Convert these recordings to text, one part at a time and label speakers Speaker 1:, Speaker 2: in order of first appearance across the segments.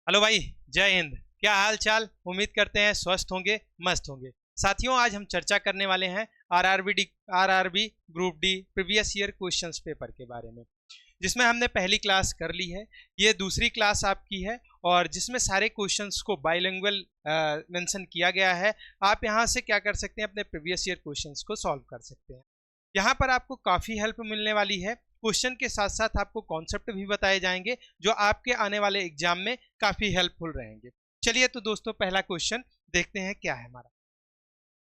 Speaker 1: Hello भाई, जय हिंद। क्या हाल चाल? उम्मीद करते हैं स्वस्थ होंगे, मस्त होंगे। साथियों, आज हम चर्चा करने वाले हैं RRB group D previous year questions paper के बारे में, जिसमें हमने पहली क्लास कर ली है। ये दूसरी क्लास आपकी है और जिसमें सारे क्वेश्चंस को बाइलिंगुअल मेंशन किया गया है। आप यहाँ से क्या कर सकते हैं, अपने प्रीवियस ईयर क्वेश्चंस को सॉल्व कर सकते हैं। यहाँ पर आपको काफ़ी हेल्प मिलने वाली है। क्वेश्चन के साथ साथ आपको कॉन्सेप्ट भी बताए जाएंगे जो आपके आने वाले एग्जाम में काफ़ी हेल्पफुल रहेंगे। चलिए तो दोस्तों, पहला क्वेश्चन देखते हैं क्या है हमारा।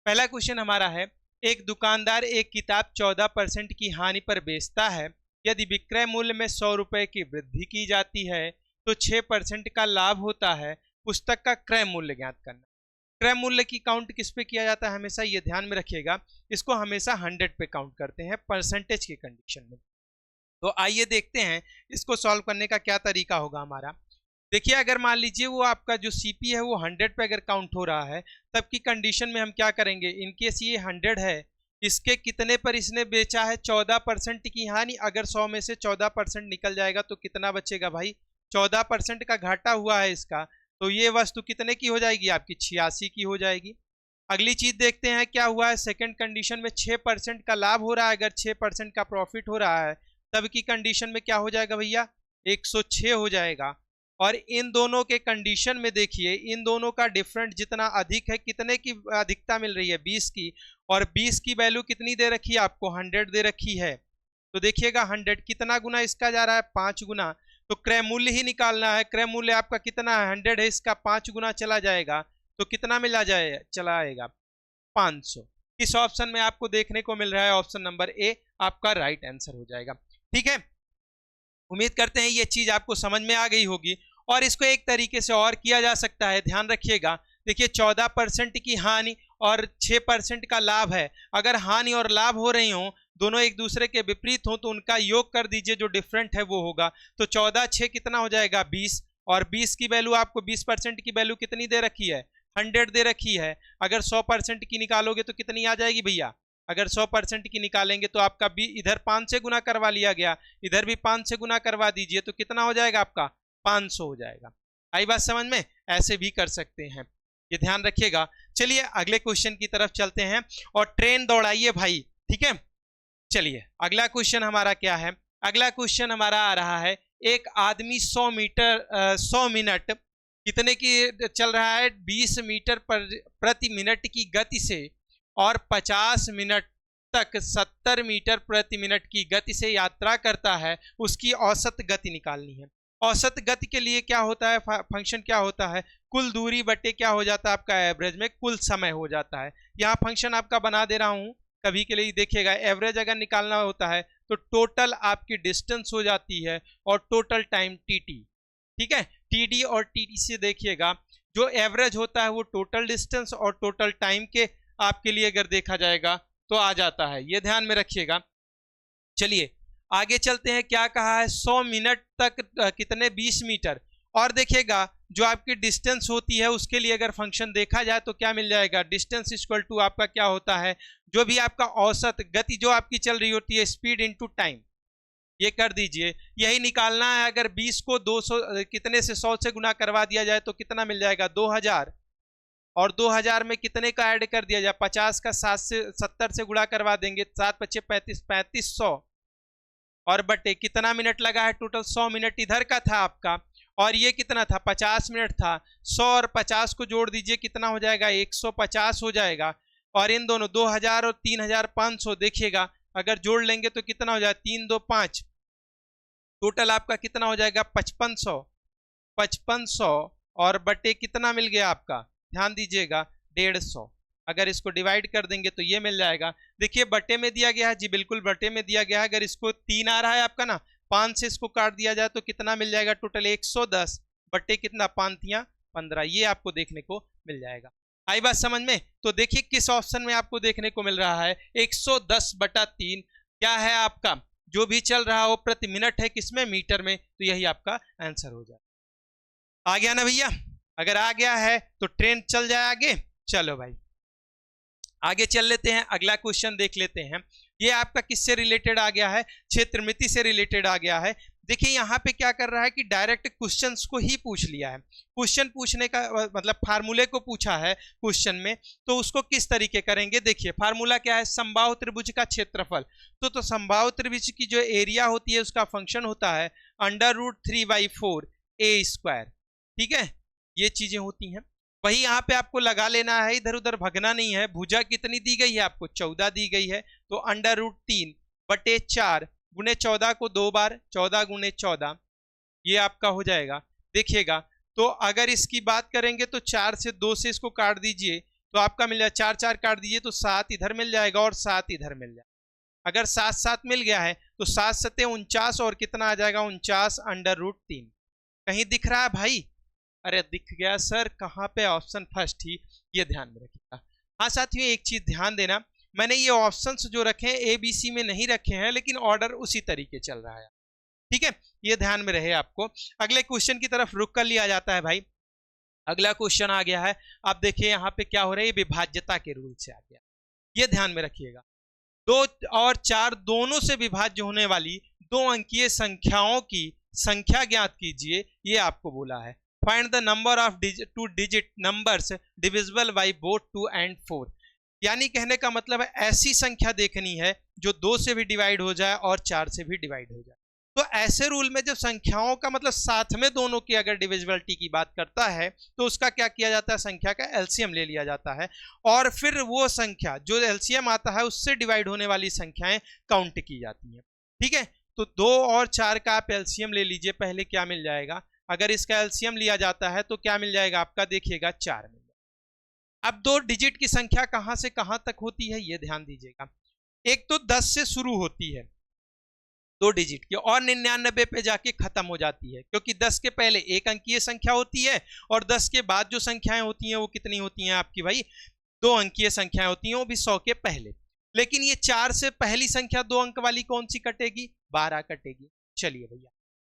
Speaker 1: पहला क्वेश्चन हमारा है, एक दुकानदार एक किताब 14% की हानि पर बेचता है। यदि विक्रय मूल्य में 100 रुपए की वृद्धि की जाती है तो 6% का लाभ होता है। पुस्तक का क्रय मूल्य ज्ञात करना। क्रय मूल्य की काउंट किस पे किया जाता है, हमेशा ये ध्यान में रखिएगा। इसको हमेशा 100 पे काउंट करते हैं परसेंटेज की कंडीशन में। तो आइए देखते हैं इसको सॉल्व करने का क्या तरीका होगा हमारा। देखिए, अगर मान लीजिए वो आपका जो सीपी है वो 100 पे अगर काउंट हो रहा है, तब की कंडीशन में हम क्या करेंगे, इनकेस ये 100 है, इसके कितने पर इसने बेचा है, 14% की हानि। अगर 100 में से 14% निकल जाएगा तो कितना बचेगा भाई, 14% का घाटा हुआ है इसका। तो ये वस्तु कितने की हो जाएगी, आपकी 86 की हो जाएगी। अगली चीज देखते हैं क्या हुआ है। सेकंड कंडीशन में 6% का लाभ हो रहा है, अगर 6% का प्रॉफिट हो रहा है तब की कंडीशन में क्या हो जाएगा भैया, 106 हो जाएगा। और इन दोनों के कंडीशन में देखिए, इन दोनों का डिफरेंट जितना अधिक है, कितने की अधिकता मिल रही है, 20 की। और 20 की वैल्यू कितनी दे रखी है आपको, 100 दे रखी है। तो देखिएगा 100 कितना गुना इसका जा रहा है, 5 गुना। तो क्रय मूल्य ही निकालना है। क्रय मूल्य आपका कितना है, 100 है, इसका 5 गुना चला जाएगा तो कितना मिला जाए, चला आएगा 500। इस ऑप्शन में आपको देखने को मिल रहा है ऑप्शन नंबर ए आपका राइट आंसर हो जाएगा। ठीक है, उम्मीद करते हैं ये चीज आपको समझ में आ गई होगी। और इसको एक तरीके से और किया जा सकता है, ध्यान रखिएगा। देखिए, 14% की हानि और 6% का लाभ है। अगर हानि और लाभ हो रही हो, दोनों एक दूसरे के विपरीत हो, तो उनका योग कर दीजिए, जो डिफरेंट है वो होगा। तो 14 6 कितना हो जाएगा, 20। और 20 की वैल्यू आपको 20% की वैल्यू कितनी दे रखी है, 100 दे रखी है। अगर 100% की निकालोगे तो कितनी आ जाएगी भैया, अगर 100% की निकालेंगे तो आपका भी इधर 5 से गुना करवा लिया गया, इधर भी 5 से गुना करवा दीजिए तो कितना हो जाएगा आपका, 500 हो जाएगा। आई बात समझ में? ऐसे भी कर सकते हैं, ये ध्यान रखिएगा। चलिए अगले क्वेश्चन की तरफ चलते हैं और ट्रेन दौड़ाइए भाई। ठीक है, चलिए अगला क्वेश्चन हमारा क्या है। अगला क्वेश्चन हमारा आ रहा है, एक आदमी 100 मिनट कितने की चल रहा है, 20 मीटर प्रति मिनट की गति से और 50 मिनट तक 70 मीटर प्रति मिनट की गति से यात्रा करता है। उसकी औसत गति निकालनी है। औसत गति के लिए क्या होता है, फंक्शन क्या होता है, कुल दूरी बटे क्या हो जाता है आपका, एवरेज में कुल समय हो जाता है। यहाँ फंक्शन आपका बना दे रहा हूँ कभी के लिए, देखिएगा। एवरेज अगर निकालना होता है तो टोटल आपकी डिस्टेंस हो जाती है और टोटल टाइम टीटी। ठीक है, टीडी और टीटी से देखिएगा, जो एवरेज होता है वो टोटल डिस्टेंस और टोटल टाइम के आपके लिए अगर देखा जाएगा तो आ जाता है, ये ध्यान में रखिएगा। चलिए आगे चलते हैं, क्या कहा है, 100 मिनट तक कितने, 20 मीटर। और देखिएगा जो आपकी डिस्टेंस होती है उसके लिए अगर फंक्शन देखा जाए तो क्या मिल जाएगा, डिस्टेंस इक्वल टू आपका क्या होता है, जो भी आपका औसत गति जो आपकी चल रही होती है, स्पीड इनटू टाइम, ये कर दीजिए। यही निकालना है। अगर 20 को 200 कितने से 100 से गुना करवा दिया जाए तो कितना मिल जाएगा, 2000। और 2000 में कितने का ऐड कर दिया जाए, 50 का 7 से 70 से गुणा करवा देंगे, 7 पच्चे 35, 3500। और बटे कितना मिनट लगा है, टोटल 100 मिनट इधर का था आपका, और ये कितना था, 50 मिनट था। 100 और 50 को जोड़ दीजिए, कितना हो जाएगा, 150 हो जाएगा। और इन दोनों 2000 और 3500 देखिएगा, अगर जोड़ लेंगे तो कितना हो जाएगा, 3 2 5, टोटल आपका कितना हो जाएगा, 5500। 5500 और बटे कितना मिल गया आपका, ध्यान दीजिएगा, 150। अगर इसको डिवाइड कर देंगे तो ये मिल जाएगा। देखिए बटे में दिया गया है जी, बिल्कुल बटे में दिया गया है। अगर इसको 3 आ रहा है आपका ना, 5 से इसको काट दिया जाए तो कितना मिल जाएगा, टोटल 110 बटे कितना, 5 तियां 15, ये आपको देखने को मिल जाएगा। आई बात समझ में? तो देखिए किस ऑप्शन में आपको देखने को मिल रहा है, 110/3 क्या है आपका, जो भी चल रहा हो प्रति मिनट है, किसमें, मीटर में। तो यही आपका आंसर हो जाए। आ गया ना भैया? अगर आ गया है तो ट्रेन चल जाए आगे। चलो भाई आगे चल लेते हैं, अगला क्वेश्चन देख लेते हैं। ये आपका किससे रिलेटेड आ गया है, क्षेत्रमिति से रिलेटेड आ गया है। देखिए यहाँ पे क्या कर रहा है कि डायरेक्ट क्वेश्चंस को ही पूछ लिया है। क्वेश्चन पूछने का मतलब फार्मूले को पूछा है क्वेश्चन में, तो उसको किस तरीके करेंगे। देखिए फार्मूला क्या है, समबाहु त्रिभुज का क्षेत्रफल। तो समबाहु त्रिभुज की जो एरिया होती है उसका फंक्शन होता है √3/4 a स्क्वायर। ठीक है, ये चीजें होती हैं। वही यहाँ पे आपको लगा लेना है, इधर उधर भगना नहीं है। भुजा कितनी दी गई है आपको, 14 दी गई है, तो √3/4 गुने 14 को 2 बार, 14 गुने 14 ये आपका हो जाएगा। देखिएगा तो अगर इसकी बात करेंगे तो 4 से 2 से इसको काट दीजिए तो आपका मिल जाएगा, 4 4 काट दीजिए तो 7 इधर मिल जाएगा और 7 इधर मिल जाएगा। अगर 7 7 मिल गया है तो 7 7 49 और कितना आ जाएगा 49/√3। कहीं दिख रहा है भाई? अरे दिख गया सर, कहाँ पे? ऑप्शन फर्स्ट ही, ये ध्यान में रखिएगा। हाँ साथियों एक चीज ध्यान देना, मैंने ये ऑप्शंस जो रखे हैं ए बी सी में नहीं रखे हैं, लेकिन ऑर्डर उसी तरीके चल रहा है। ठीक है, ये ध्यान में रहे आपको। अगले क्वेश्चन की तरफ रुक कर लिया जाता है भाई। अगला क्वेश्चन आ गया है, आप देखिए यहाँ पे क्या हो रहा है, विभाज्यता के रूल से आ गया, ये ध्यान में रखिएगा। 2 और 4 दोनों से विभाज्य होने वाली 2 अंकीय संख्याओं की संख्या ज्ञात कीजिए, ये आपको बोला है। Find the number of 2 digit numbers divisible by both 2 and 4। यानी कहने का मतलब है ऐसी संख्या देखनी है जो 2 से भी डिवाइड हो जाए और 4 से भी डिवाइड हो जाए। तो ऐसे रूल में जब संख्याओं का मतलब साथ में दोनों की अगर डिविजिबिलिटी की बात करता है तो उसका क्या किया जाता है, संख्या का एलसीएम ले लिया जाता है और फिर वो संख्या जो एलसीएम आता है उससे डिवाइड होने वाली संख्याएं काउंट की जाती हैं। ठीक है, तो 2 और 4 का आप एलसीएम ले लीजिए, पहले क्या मिल जाएगा, अगर इसका एलसीएम लिया जाता है तो क्या मिल जाएगा आपका, देखिएगा 4 मिल जाएगा। अब 2 डिजिट की संख्या कहां से कहां तक होती है ये ध्यान दीजिएगा। एक तो 10 से शुरू होती है 2 डिजिट की और 99 पे जाके खत्म हो जाती है, क्योंकि 10 के पहले एक अंकीय संख्या होती है और 10 के बाद जो संख्याएं होती हैं वो कितनी होती हैं आपकी भाई, 2 अंकीय संख्याएं होती हैं, वो भी 100 के पहले। लेकिन ये 4 से पहली संख्या 2 अंक वाली कौन सी कटेगी, 12 कटेगी। चलिए भैया,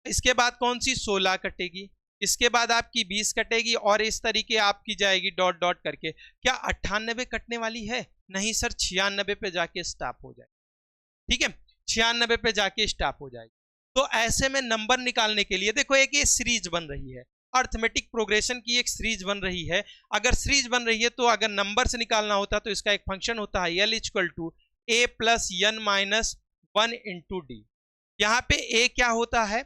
Speaker 1: इसके बाद कौन सी, 16 कटेगी, इसके बाद आपकी 20 कटेगी और इस तरीके आपकी जाएगी डॉट डॉट करके। क्या 98 कटने वाली है, नहीं सर, 96 पे जाके स्टॉप हो जाए। ठीक है, 96 पे जाके स्टॉप हो जाएगी। तो ऐसे में नंबर निकालने के लिए देखो एक ये सीरीज बन रही है, अर्थमेटिक प्रोग्रेशन की एक सीरीज बन रही है। अगर सीरीज बन रही है तो अगर नंबर से निकालना होता तो इसका एक फंक्शन होता है L = a + n - 1 × d। यहाँ पे a क्या होता है,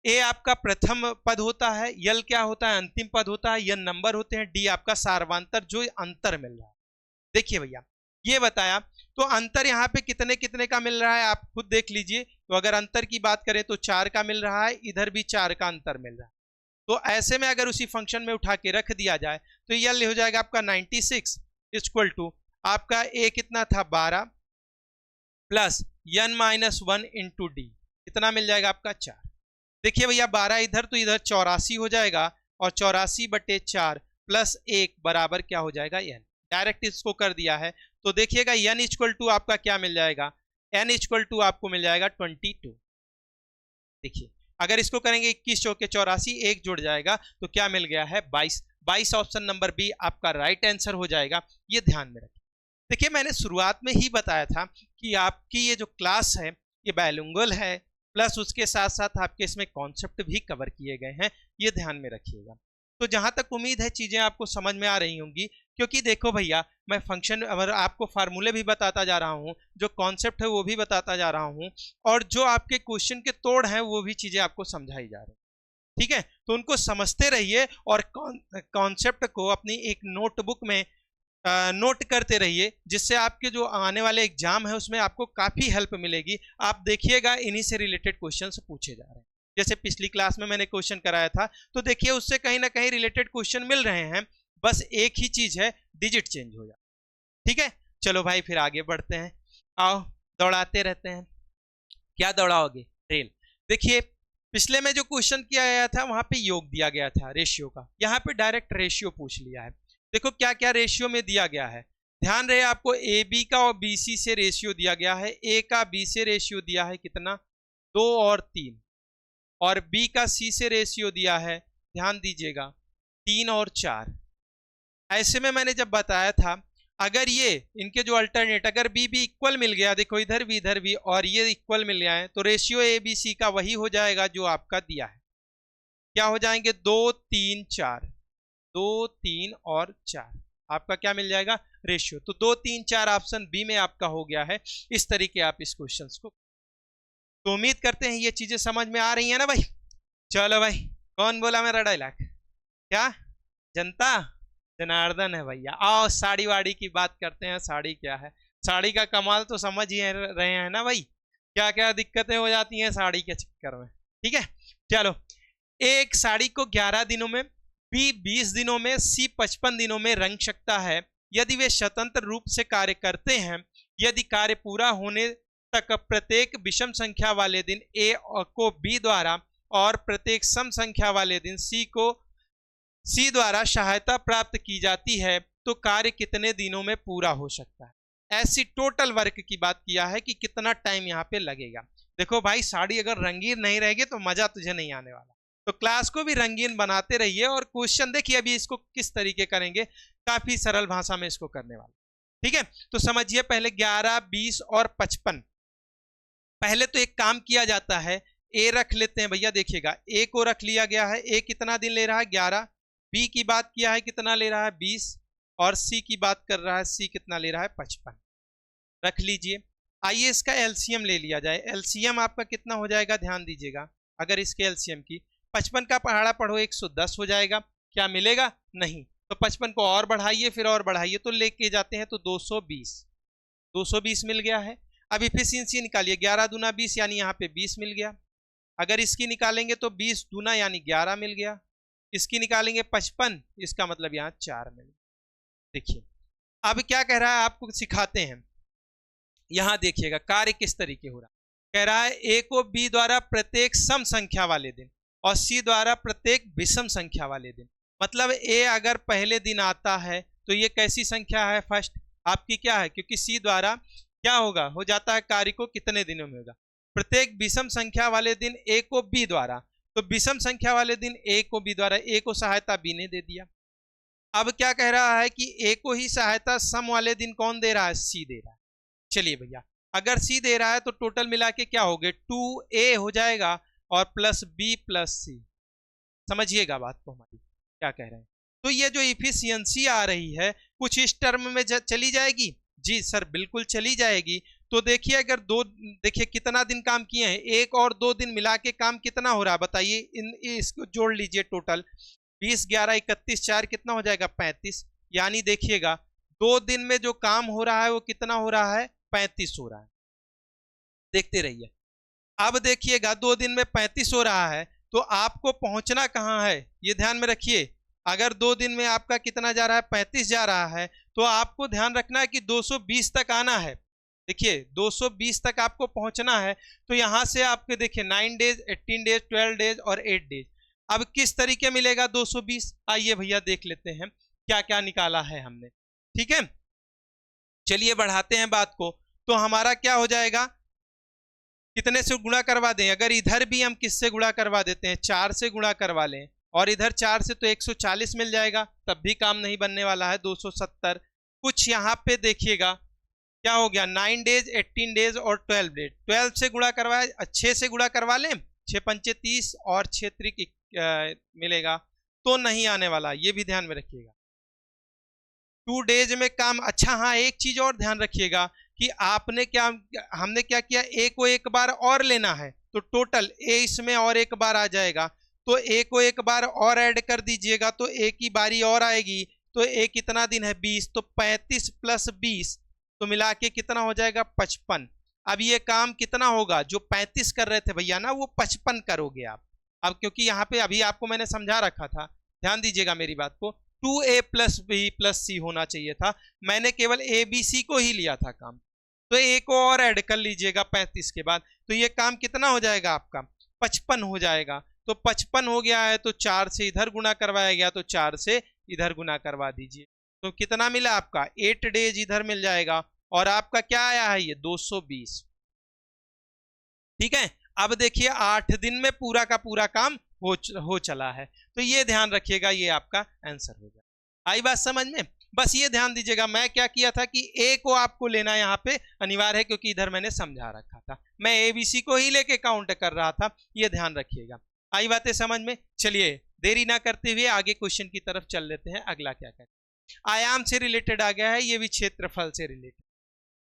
Speaker 1: a आपका प्रथम पद होता है, L क्या होता है, अंतिम पद होता है, n नंबर होते हैं, d आपका सार्वंतर जो अंतर मिल रहा है। देखिए भैया ये बताया, तो अंतर यहाँ पे कितने कितने का मिल रहा है आप खुद देख लीजिए। तो अगर अंतर की बात करें तो 4 का मिल रहा है, इधर भी 4 का अंतर मिल रहा है। तो ऐसे में अगर उसी फंक्शन में उठा के रख दिया जाए तो ये हो जाएगा आपका 96 = आपका a कितना था 12 प्लस n - 1 × d, कितना मिल जाएगा आपका 4। देखिए भैया 12 इधर तो इधर 84 हो जाएगा और 84/4 प्लस 1 बराबर क्या हो जाएगा n। डायरेक्ट इसको कर दिया है तो देखिएगा n = आपका क्या मिल जाएगा, n = आपको मिल जाएगा 22। देखिए अगर इसको करेंगे 21 चौके 84, 1 जुड़ जाएगा तो क्या मिल गया है 22। 22 ऑप्शन नंबर बी आपका राइट आंसर हो जाएगा, ये ध्यान में रखें। देखिए मैंने शुरुआत में ही बताया था कि आपकी ये जो क्लास है ये बायलिंगुअल है, प्लस उसके साथ साथ आपके इसमें कॉन्सेप्ट भी कवर किए गए हैं, ये ध्यान में रखिएगा। तो जहां तक उम्मीद है चीजें आपको समझ में आ रही होंगी, क्योंकि देखो भैया मैं फंक्शन और आपको फार्मूले भी बताता जा रहा हूं, जो कॉन्सेप्ट है वो भी बताता जा रहा हूं, और जो आपके क्वेश्चन के तोड़ हैं वो भी चीजें आपको समझाई जा रही है। ठीक है, तो उनको समझते रहिए और कॉन्सेप्ट को अपनी एक नोटबुक में नोट करते रहिए, जिससे आपके जो आने वाले एग्जाम है उसमें आपको काफी हेल्प मिलेगी। आप देखिएगा इन्हीं से रिलेटेड क्वेश्चन पूछे जा रहे हैं। जैसे पिछली क्लास में मैंने क्वेश्चन कराया था तो देखिए उससे कहीं ना कहीं रिलेटेड क्वेश्चन मिल रहे हैं, बस एक ही चीज है, डिजिट चेंज हो जाए। ठीक है, चलो भाई फिर आगे बढ़ते हैं, आओ दौड़ाते रहते हैं। क्या दौड़ाओगे, रेल। देखिए पिछले में जो क्वेश्चन किया गया था वहां पे योग दिया गया था रेशियो का, यहाँ पे डायरेक्ट रेशियो पूछ लिया है। देखो क्या क्या रेशियो में दिया गया है, ध्यान रहे आपको ए बी का और बी सी से रेशियो दिया गया है, ए का बी से रेशियो दिया है कितना 2 और 3, और बी का सी से रेशियो दिया है, ध्यान दीजिएगा 3 और 4। ऐसे में मैंने जब बताया था अगर ये इनके जो अल्टरनेट, अगर बी बी इक्वल मिल गया, देखो इधर भी और ये इक्वल मिल गया है, तो रेशियो ए बी सी का वही हो जाएगा जो आपका दिया है। क्या हो जाएंगे? 2 3 4, 2 3 और 4, आपका क्या मिल जाएगा? रेशियो। तो 2 3 4 ऑप्शन बी में आपका हो गया है। इस तरीके आप इस क्वेश्चन को, तो उम्मीद करते हैं ये चीजें समझ में आ रही है ना भाई। चलो भाई, कौन बोला मेरा डायलॉग? क्या? जनता जनार्दन है भैया। आओ साड़ी वाड़ी की बात करते हैं। साड़ी क्या है? साड़ी का कमाल तो समझ ही रहे हैं ना भाई, क्या क्या दिक्कतें हो जाती हैं साड़ी के चक्कर में। ठीक है, चलो। एक साड़ी को 11 दिनों में, बी 20 दिनों में, सी 55 दिनों में रंग सकता है यदि वे स्वतंत्र रूप से कार्य करते हैं। यदि कार्य पूरा होने तक प्रत्येक विषम संख्या वाले दिन ए को बी द्वारा और प्रत्येक सम संख्या वाले दिन सी द्वारा सहायता प्राप्त की जाती है, तो कार्य कितने दिनों में पूरा हो सकता है? ऐसी टोटल वर्क की बात किया है कि कितना टाइम यहाँ पे लगेगा। देखो भाई, साड़ी अगर रंगीन नहीं रहेगी तो मजा तुझे नहीं आने वाला। तो क्लास को भी रंगीन बनाते रहिए। और क्वेश्चन देखिए अभी इसको किस तरीके करेंगे, काफी सरल भाषा में इसको करने वाले। ठीक है, तो समझिए पहले 11 20 और 55। पहले तो एक काम किया जाता है, ए रख लेते हैं भैया। देखिएगा, ए को रख लिया गया है। ए कितना दिन ले रहा है? 11। बी की बात किया है, कितना ले रहा है? 20। और सी की बात कर रहा है, सी कितना ले रहा है? 55। रख लीजिए। आइए इसका एलसीएम ले लिया जाए। एलसीएम आपका कितना हो जाएगा? ध्यान दीजिएगा, अगर इसके एलसीएम की 55 का पहाड़ा पढ़ो 110 हो जाएगा। क्या मिलेगा? नहीं। तो 55 को और बढ़ाइए, फिर और बढ़ाइए, तो लेके जाते हैं तो 220। 220 मिल गया है। अब इफिशियंसी निकालिए, 11 दूना 20 यानी यहाँ पे 20 मिल गया। अगर इसकी निकालेंगे तो 20 दूना यानी 11 मिल गया। इसकी निकालेंगे 55, इसका मतलब यहाँ 4 मिल गया। देखिए अब क्या कह रहा है, आपको सिखाते हैं। यहां देखिएगा कार्य किस तरीके हो रहा है। कह रहा है ए को बी द्वारा प्रत्येक सम संख्या वाले दिन और सी द्वारा प्रत्येक विषम संख्या वाले दिन। मतलब ए अगर पहले दिन आता है तो ये कैसी संख्या है? फर्स्ट आपकी क्या है? क्योंकि सी द्वारा क्या होगा, हो जाता है कार्य को कितने दिनों में होगा? प्रत्येक विषम संख्या वाले दिन ए को बी द्वारा, तो विषम संख्या वाले दिन ए को बी द्वारा, ए को सहायता बी ने दे दिया। अब क्या कह रहा है कि ए को ही सहायता सम वाले दिन कौन दे रहा है? सी दे रहा है। चलिए भैया, अगर सी दे रहा है तो टोटल मिला के क्या हो गए? 2a हो जाएगा और प्लस बी प्लस सी। समझिएगा बात को हमारी, क्या कह रहे हैं। तो ये जो इफिशियंसी आ रही है कुछ इस टर्म में चली जाएगी। जी सर बिल्कुल चली जाएगी। तो देखिए अगर देखिए कितना दिन काम किए हैं, 1 और 2 दिन मिला के काम कितना हो रहा है बताइए। इसको जोड़ लीजिए, टोटल 20 11 31 4 कितना हो जाएगा? 35। यानी देखिएगा 2 दिन में जो काम हो रहा है वो कितना हो रहा है? 35 हो रहा है। देखते रहिए। अब देखिएगा 2 दिन में 35 हो रहा है, तो आपको पहुंचना कहां है ये ध्यान में रखिए। अगर 2 दिन में आपका कितना जा रहा है? 35 जा रहा है, तो आपको ध्यान रखना है कि 220 तक आना है। देखिए 220 तक आपको पहुंचना है। तो यहां से आपके देखिए 9 डेज 18 डेज 12 डेज और 8 डेज। अब किस तरीके मिलेगा 220? आइए भैया देख लेते हैं क्या क्या निकाला है हमने। ठीक है, चलिए बढ़ाते हैं बात को। तो हमारा क्या हो जाएगा, कितने से गुणा करवा दें? अगर इधर भी हम किससे गुणा करवा देते हैं? 4 से गुणा करवा लें, और इधर 4 से तो 140 मिल जाएगा, तब भी काम नहीं बनने वाला है। 270 कुछ यहाँ पे देखिएगा क्या हो गया, 9 डेज 18 डेज और 12 डेज। 12 से गुणा करवाए, 6 से गुणा करवा लें, 6 पंचे 30 और 6 त्रिक मिलेगा, तो नहीं आने वाला, ये भी ध्यान में रखिएगा। 2 डेज में काम। अच्छा हाँ, एक चीज और ध्यान रखिएगा कि आपने क्या, हमने क्या किया, ए को एक बार और लेना है, तो टोटल ए इसमें और एक बार आ जाएगा, तो ए को एक बार और ऐड कर दीजिएगा, तो ए की बारी और आएगी। तो ए कितना दिन है? 20, तो 35 प्लस 20 तो मिला के कितना हो जाएगा? 55। अब ये काम कितना होगा? जो 35 कर रहे थे भैया ना, वो 55 करोगे आप। अब क्योंकि यहाँ पे अभी आपको मैंने समझा रखा था, ध्यान दीजिएगा मेरी बात को, 2a प्लस बी प्लस सी होना चाहिए था, मैंने केवल ए बी सी को ही लिया था काम। तो ए को और ऐड कर लीजिएगा 35 के बाद, तो ये काम कितना हो जाएगा आपका? 55 हो जाएगा। तो 55 हो गया है, तो 4 से इधर गुना करवाया गया, तो 4 से इधर गुना करवा दीजिए, तो कितना मिला आपका? 8 डेज इधर मिल जाएगा, और आपका क्या आया है? ये 220। ठीक है, अब देखिए 8 दिन में पूरा का पूरा काम हो चला है। तो ये ध्यान रखिएगा, ये आपका आंसर हो जाए। आई बात समझ में? बस ये ध्यान दीजिएगा, मैं क्या किया था कि ए को आपको लेना यहाँ पे अनिवार्य है, क्योंकि इधर मैंने समझा रखा था, मैं एबीसी को ही लेके काउंट कर रहा था, ये ध्यान रखिएगा। आई बातें समझ में? चलिए देरी ना करते हुए आगे क्वेश्चन की तरफ चल लेते हैं। अगला क्या कहते हैं, आयाम से रिलेटेड आ गया है, ये भी क्षेत्रफल से रिलेटेड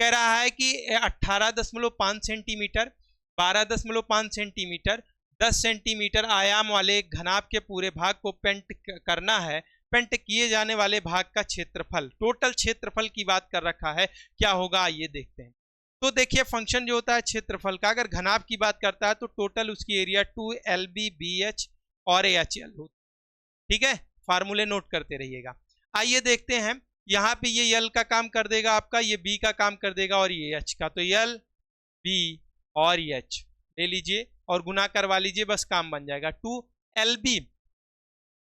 Speaker 1: कह रहा है कि 18.5 सेंटीमीटर, 12.5 सेंटीमीटर, 10 सेंटीमीटर आयाम वाले घनाभ के पूरे भाग को पेंट करना है। पेंट किए जाने वाले भाग का क्षेत्रफल, टोटल क्षेत्रफल की बात कर रखा है, क्या होगा आइए देखते हैं। तो देखिए फंक्शन जो होता है क्षेत्रफल का, अगर घनाभ की बात करता है तो टोटल उसकी एरिया 2LB/BH और AHL होती है। ठीक है, फार्मूले नोट करते रहिएगा। आइए देखते हैं, यहाँ पे ये L का काम कर देगा आपका, ये B का काम कर देगा और ये H का, तो L, B और H ले लीजिए और गुना करवा लीजिए, बस काम बन जाएगा। 2LB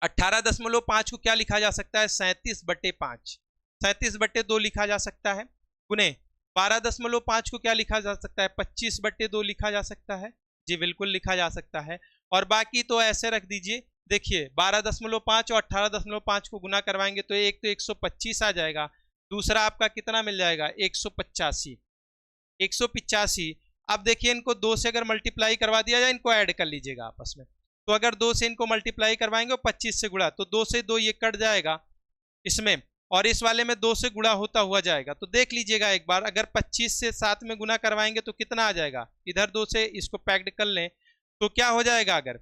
Speaker 1: 18.5 को क्या लिखा जा सकता है, 37/5, 37/2 लिखा जा सकता है, गुने 12.5 को क्या लिखा जा सकता है, 25/2 लिखा जा सकता है, जी बिल्कुल लिखा जा सकता है। और बाकी तो ऐसे रख दीजिए, देखिए 12.5 और 18.5 को गुना करवाएंगे तो एक तो 125 आ जाएगा, दूसरा आपका कितना मिल जाएगा 185, 185। अब देखिए इनको 2 से अगर मल्टीप्लाई करवा दिया जाए, इनको ऐड कर लीजिएगा आपस में, तो अगर 2 से इनको मल्टीप्लाई करवाएंगे 25 से गुणा, तो 2 से 2 ये कट जाएगा इसमें, और इस वाले में 2 से गुणा होता हुआ जाएगा। तो देख लीजिएगा एक बार, अगर 25 से 7 में गुना करवाएंगे तो कितना आ जाएगा, इधर 2 से इसको पैक्ड कर लें तो क्या हो जाएगा, अगर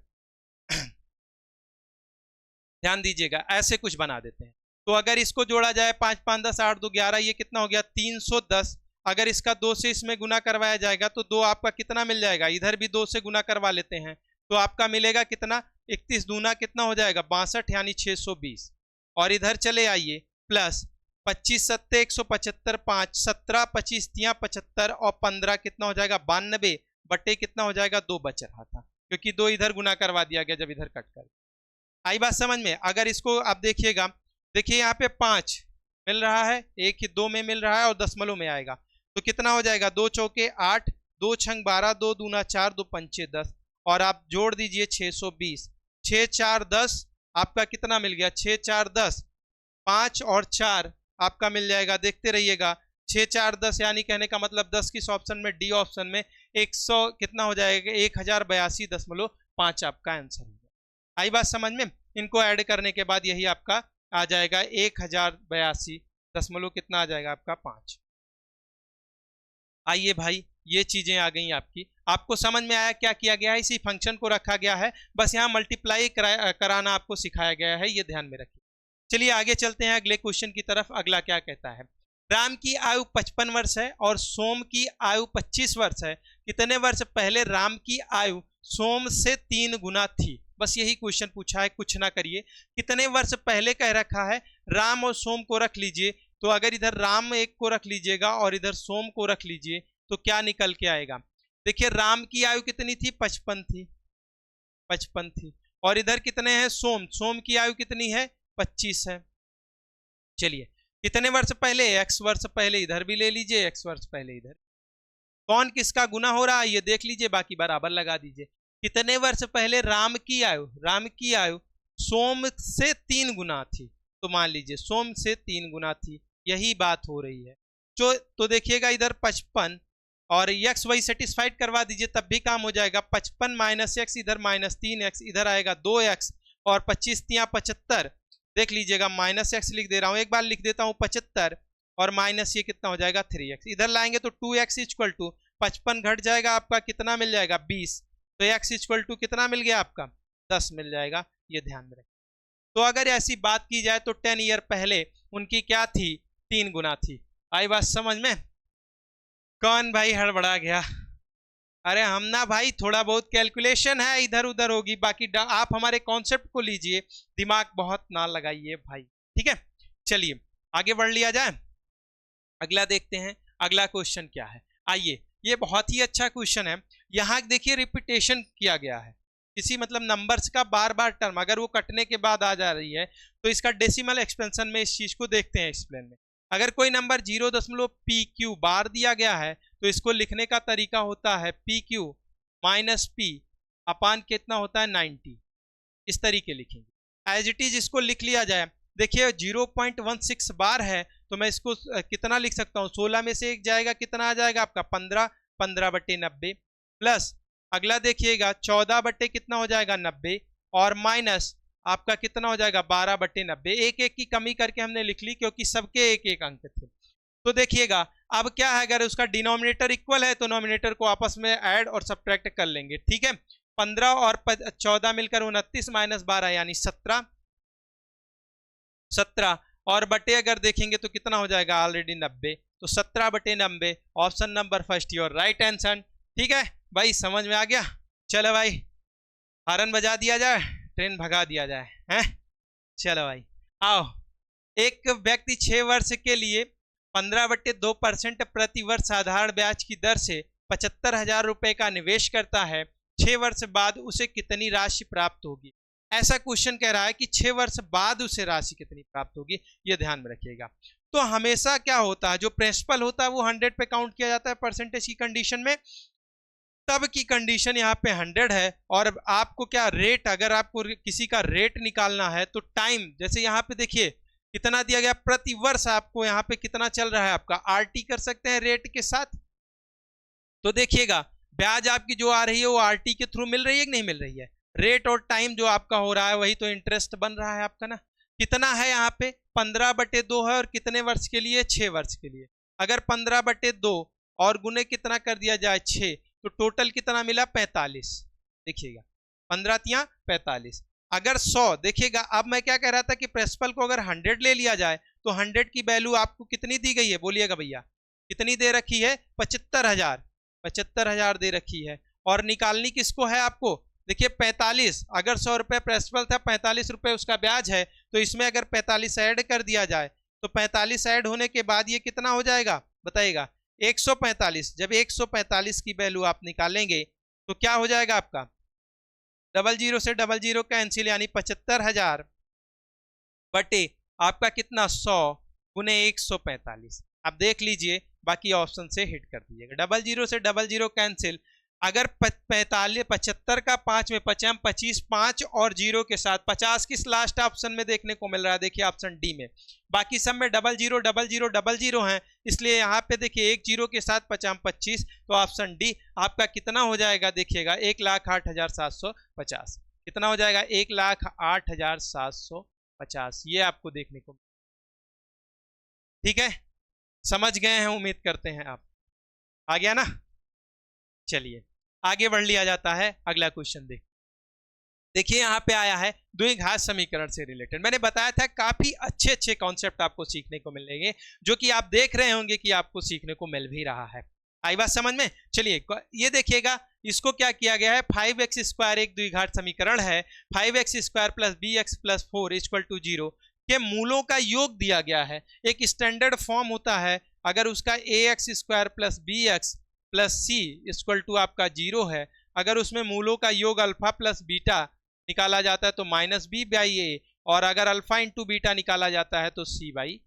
Speaker 1: ध्यान दीजिएगा ऐसे कुछ बना देते हैं, तो अगर इसको जोड़ा जाए 5 5 10 8 2 11, ये कितना हो गया 310। अगर इसका 2 से इसमें गुना करवाया जाएगा तो 2 आपका कितना मिल जाएगा, इधर भी 2 से गुना करवा लेते हैं तो आपका मिलेगा कितना, 31 दूना कितना हो जाएगा 62 यानी 620। और इधर चले आइए प्लस 25 सत्ते 175, 5 17 25 तियां 75 और 15 कितना हो जाएगा 92 बटे कितना हो जाएगा 2 बच रहा था, क्योंकि 2 इधर गुना करवा दिया गया जब इधर कट कर। आई बात समझ में? अगर इसको आप देखिएगा, देखिए यहाँ पे 5 मिल रहा है, 1 2 में मिल रहा है और दशमलव में आएगा, तो कितना हो जाएगा 2 चौके 8, 2 छंग 12, 2 दूना 4, 2 पंचे 10, और आप जोड़ दीजिए 620, 6 4 10 आपका कितना मिल गया, 6 4 10, 5 और 4 आपका मिल जाएगा, देखते रहिएगा 6 4 10 यानी कहने का मतलब 10 किस ऑप्शन में, डी ऑप्शन में 100 कितना हो जाएगा 1082.5 आपका आंसर होगा। आई बात समझ में? इनको ऐड करने के बाद यही आपका आ जाएगा 1082 दशमलव कितना आ जाएगा आपका 5। आइए भाई ये चीजें आ गई आपकी, आपको समझ में आया क्या किया गया है, इसी फंक्शन को रखा गया है, बस यहाँ मल्टीप्लाई कराना आपको सिखाया गया है, ये ध्यान में रखिए। चलिए आगे चलते हैं अगले क्वेश्चन की तरफ। अगला क्या कहता है, राम की आयु 55 वर्ष है और सोम की आयु 25 वर्ष है, कितने वर्ष पहले राम की आयु सोम से 3 गुना थी। बस यही क्वेश्चन पूछा है, कुछ ना करिए, कितने वर्ष पहले कह रखा है, राम और सोम को रख लीजिए, तो अगर इधर राम एक को रख लीजिएगा और इधर सोम को रख लीजिए तो क्या निकल के आएगा। देखिए राम की आयु कितनी थी, 55 थी, 55 थी, और इधर कितने हैं सोम, सोम की आयु कितनी है 25 है। चलिए कितने वर्ष पहले, x वर्ष पहले, इधर भी ले लीजिए x वर्ष पहले, इधर कौन किसका गुना हो रहा है ये देख लीजिए, बाकी बराबर लगा दीजिए। कितने वर्ष पहले राम की आयु सोम से 3 गुना थी, तो मान लीजिए सोम से 3 गुना थी, यही बात हो रही है। तो देखिएगा इधर 55 और x वही सेटिस्फाइड करवा दीजिए तब भी काम हो जाएगा, 55 माइनस x इधर माइनस 3x, इधर आएगा 2x और 25 तियां 75, देख लीजिएगा माइनस x लिख दे रहा हूं, एक बार लिख देता हूं 75 और माइनस ये कितना हो जाएगा 3x, इधर लाएंगे तो 2x इक्वल टू 55 घट जाएगा आपका कितना मिल जाएगा 20, तो x इक्वल टू कितना मिल गया आपका 10 मिल जाएगा, ये ध्यान में रखें। तो अगर ऐसी बात की जाए तो 10 ईयर पहले उनकी क्या थी, 3 गुना थी। आई बात समझ में? कौन भाई हड़बड़ा गया? अरे हम ना भाई थोड़ा बहुत कैलकुलेशन है इधर उधर होगी, बाकी आप हमारे कॉन्सेप्ट को लीजिए, दिमाग बहुत ना लगाइए भाई, ठीक है। चलिए आगे बढ़ लिया जाए, अगला देखते हैं अगला क्वेश्चन क्या है। आइए ये बहुत ही अच्छा क्वेश्चन है, यहाँ देखिए रिपीटेशन किया गया है, किसी मतलब नंबर्स का बार बार टर्म अगर वो कटने के बाद आ जा रही है तो इसका डेसिमल एक्सपेंशन में इस चीज को देखते हैं एक्सप्लेन में। अगर कोई नंबर 0.pq बार दिया गया है तो इसको लिखने का तरीका होता है pq माइनस p अपान कितना होता है 90, इस तरीके लिखेंगे। एज इट इज इसको लिख लिया जाए देखिए 0.16 बार है, तो मैं इसको कितना लिख सकता हूँ, 16 में से एक जाएगा, कितना आ जाएगा आपका 15, 15/90 प्लस अगला देखिएगा 14 बट्टे कितना हो जाएगा 90 और माइनस आपका कितना हो जाएगा 12/90। एक एक की कमी करके हमने लिख ली क्योंकि सबके एक एक अंक थे। तो देखिएगा अब क्या है, अगर उसका डिनोमिनेटर इक्वल है तो नोमिनेटर को आपस में ऐड और सब्ट्रैक्ट कर लेंगे, ठीक है। 15 और 14 मिलकर 29 माइनस 12 यानी 17 और बटे अगर देखेंगे तो कितना हो जाएगा ऑलरेडी 90, तो 17/90 option number first your right answer. ठीक है भाई, समझ में आ गया। चलो भाई हॉर्न बजा दिया जाए, ट्रेन भगा दिया जाए हैं। चलो भाई आओ, एक व्यक्ति 6 वर्ष के लिए 15/2% प्रति वर्ष साधारण ब्याज की दर से 75,000 रुपए का निवेश करता है, 6 वर्ष बाद उसे कितनी राशि प्राप्त होगी। ऐसा क्वेश्चन कह रहा है कि 6 वर्ष बाद उसे राशि कितनी प्राप्त होगी, ये ध्यान में रखिएगा। तो हमेशा क्या होता है, जो प्रिंसिपल होता है वो 100 पे काउंट किया जाता है परसेंटेज की कंडीशन में। तब की कंडीशन यहाँ पे 100 है और आपको क्या रेट, अगर आपको किसी का रेट निकालना है तो टाइम, जैसे यहाँ पे देखिए कितना दिया गया प्रति वर्ष, आपको यहाँ पे कितना चल रहा है आपका आरटी कर सकते हैं रेट के साथ। तो देखिएगा ब्याज आपकी जो आ रही है वो आरटी के थ्रू मिल रही है कि नहीं मिल रही है, रेट और टाइम जो आपका हो रहा है वही तो इंटरेस्ट बन रहा है आपका ना। कितना है यहाँ पे 15/2 है और कितने वर्ष के लिए, 6 वर्ष के लिए। अगर 15/2 और गुने कितना कर दिया जाए 6, तो टोटल कितना मिला 45। देखिएगा 15 45। अगर 100 देखिएगा, अब मैं क्या कह रहा था कि प्रिंसिपल को अगर 100 ले लिया जाए तो 100 की वैल्यू आपको कितनी दी गई है, बोलिएगा भैया कितनी दे रखी है, 75,000, 75,000 दे रखी है। और निकालनी किसको है आपको, देखिए 45, अगर 100 रुपये प्रिंसिपल था, 45 रुपये उसका ब्याज है, तो इसमें अगर 45 ऐड कर दिया जाए तो 45 ऐड होने के बाद ये कितना हो जाएगा बताइएगा 145। जब 145 की वैल्यू आप निकालेंगे तो क्या हो जाएगा आपका, 00 से 00 कैंसिल, यानी 75,000 बटे आपका कितना 100 गुने 145। अब देख लीजिए बाकी ऑप्शन से हिट कर दीजिएगा, 00 से 00 कैंसिल। अगर 75 का 5 में 5 25, 5 और 0 के साथ 50 किस लास्ट ऑप्शन में देखने को मिल रहा है, देखिए ऑप्शन डी में। बाकी सब में 00 00 00 हैं, इसलिए यहाँ पे देखिए एक 0 के साथ 50 25, तो ऑप्शन डी आपका कितना हो जाएगा, देखिएगा 1,08,750। कितना हो जाएगा 1,08,750, ये आपको देखने को। ठीक है, समझ गए हैं उम्मीद करते हैं आप, आ गया ना। चलिए आगे बढ़ लिया जाता है, अगला क्वेश्चन देखिए यहाँ पे आया है द्विघात समीकरण से रिलेटेड। मैंने बताया था काफी अच्छे अच्छे कॉन्सेप्ट आपको सीखने को मिलेंगे, जो कि आप देख रहे होंगे कि आपको सीखने को मिल भी रहा है। आई बात समझ में। चलिए ये देखिएगा, इसको क्या किया गया है, 5x² एक द्विघात समीकरण है, 5x² plus bx plus 4 equal to 0 के मूलों का योग दिया गया है। एक स्टैंडर्ड फॉर्म होता है, अगर उसका ax² plus bx plus C equal to आपका 0 है, अगर उसमें मूलों का योग अल्फा प्लस बीटा निकाला जाता है तो -b/a, और अगर अल्फा इंटू बीटा निकाला जाता है तो c/,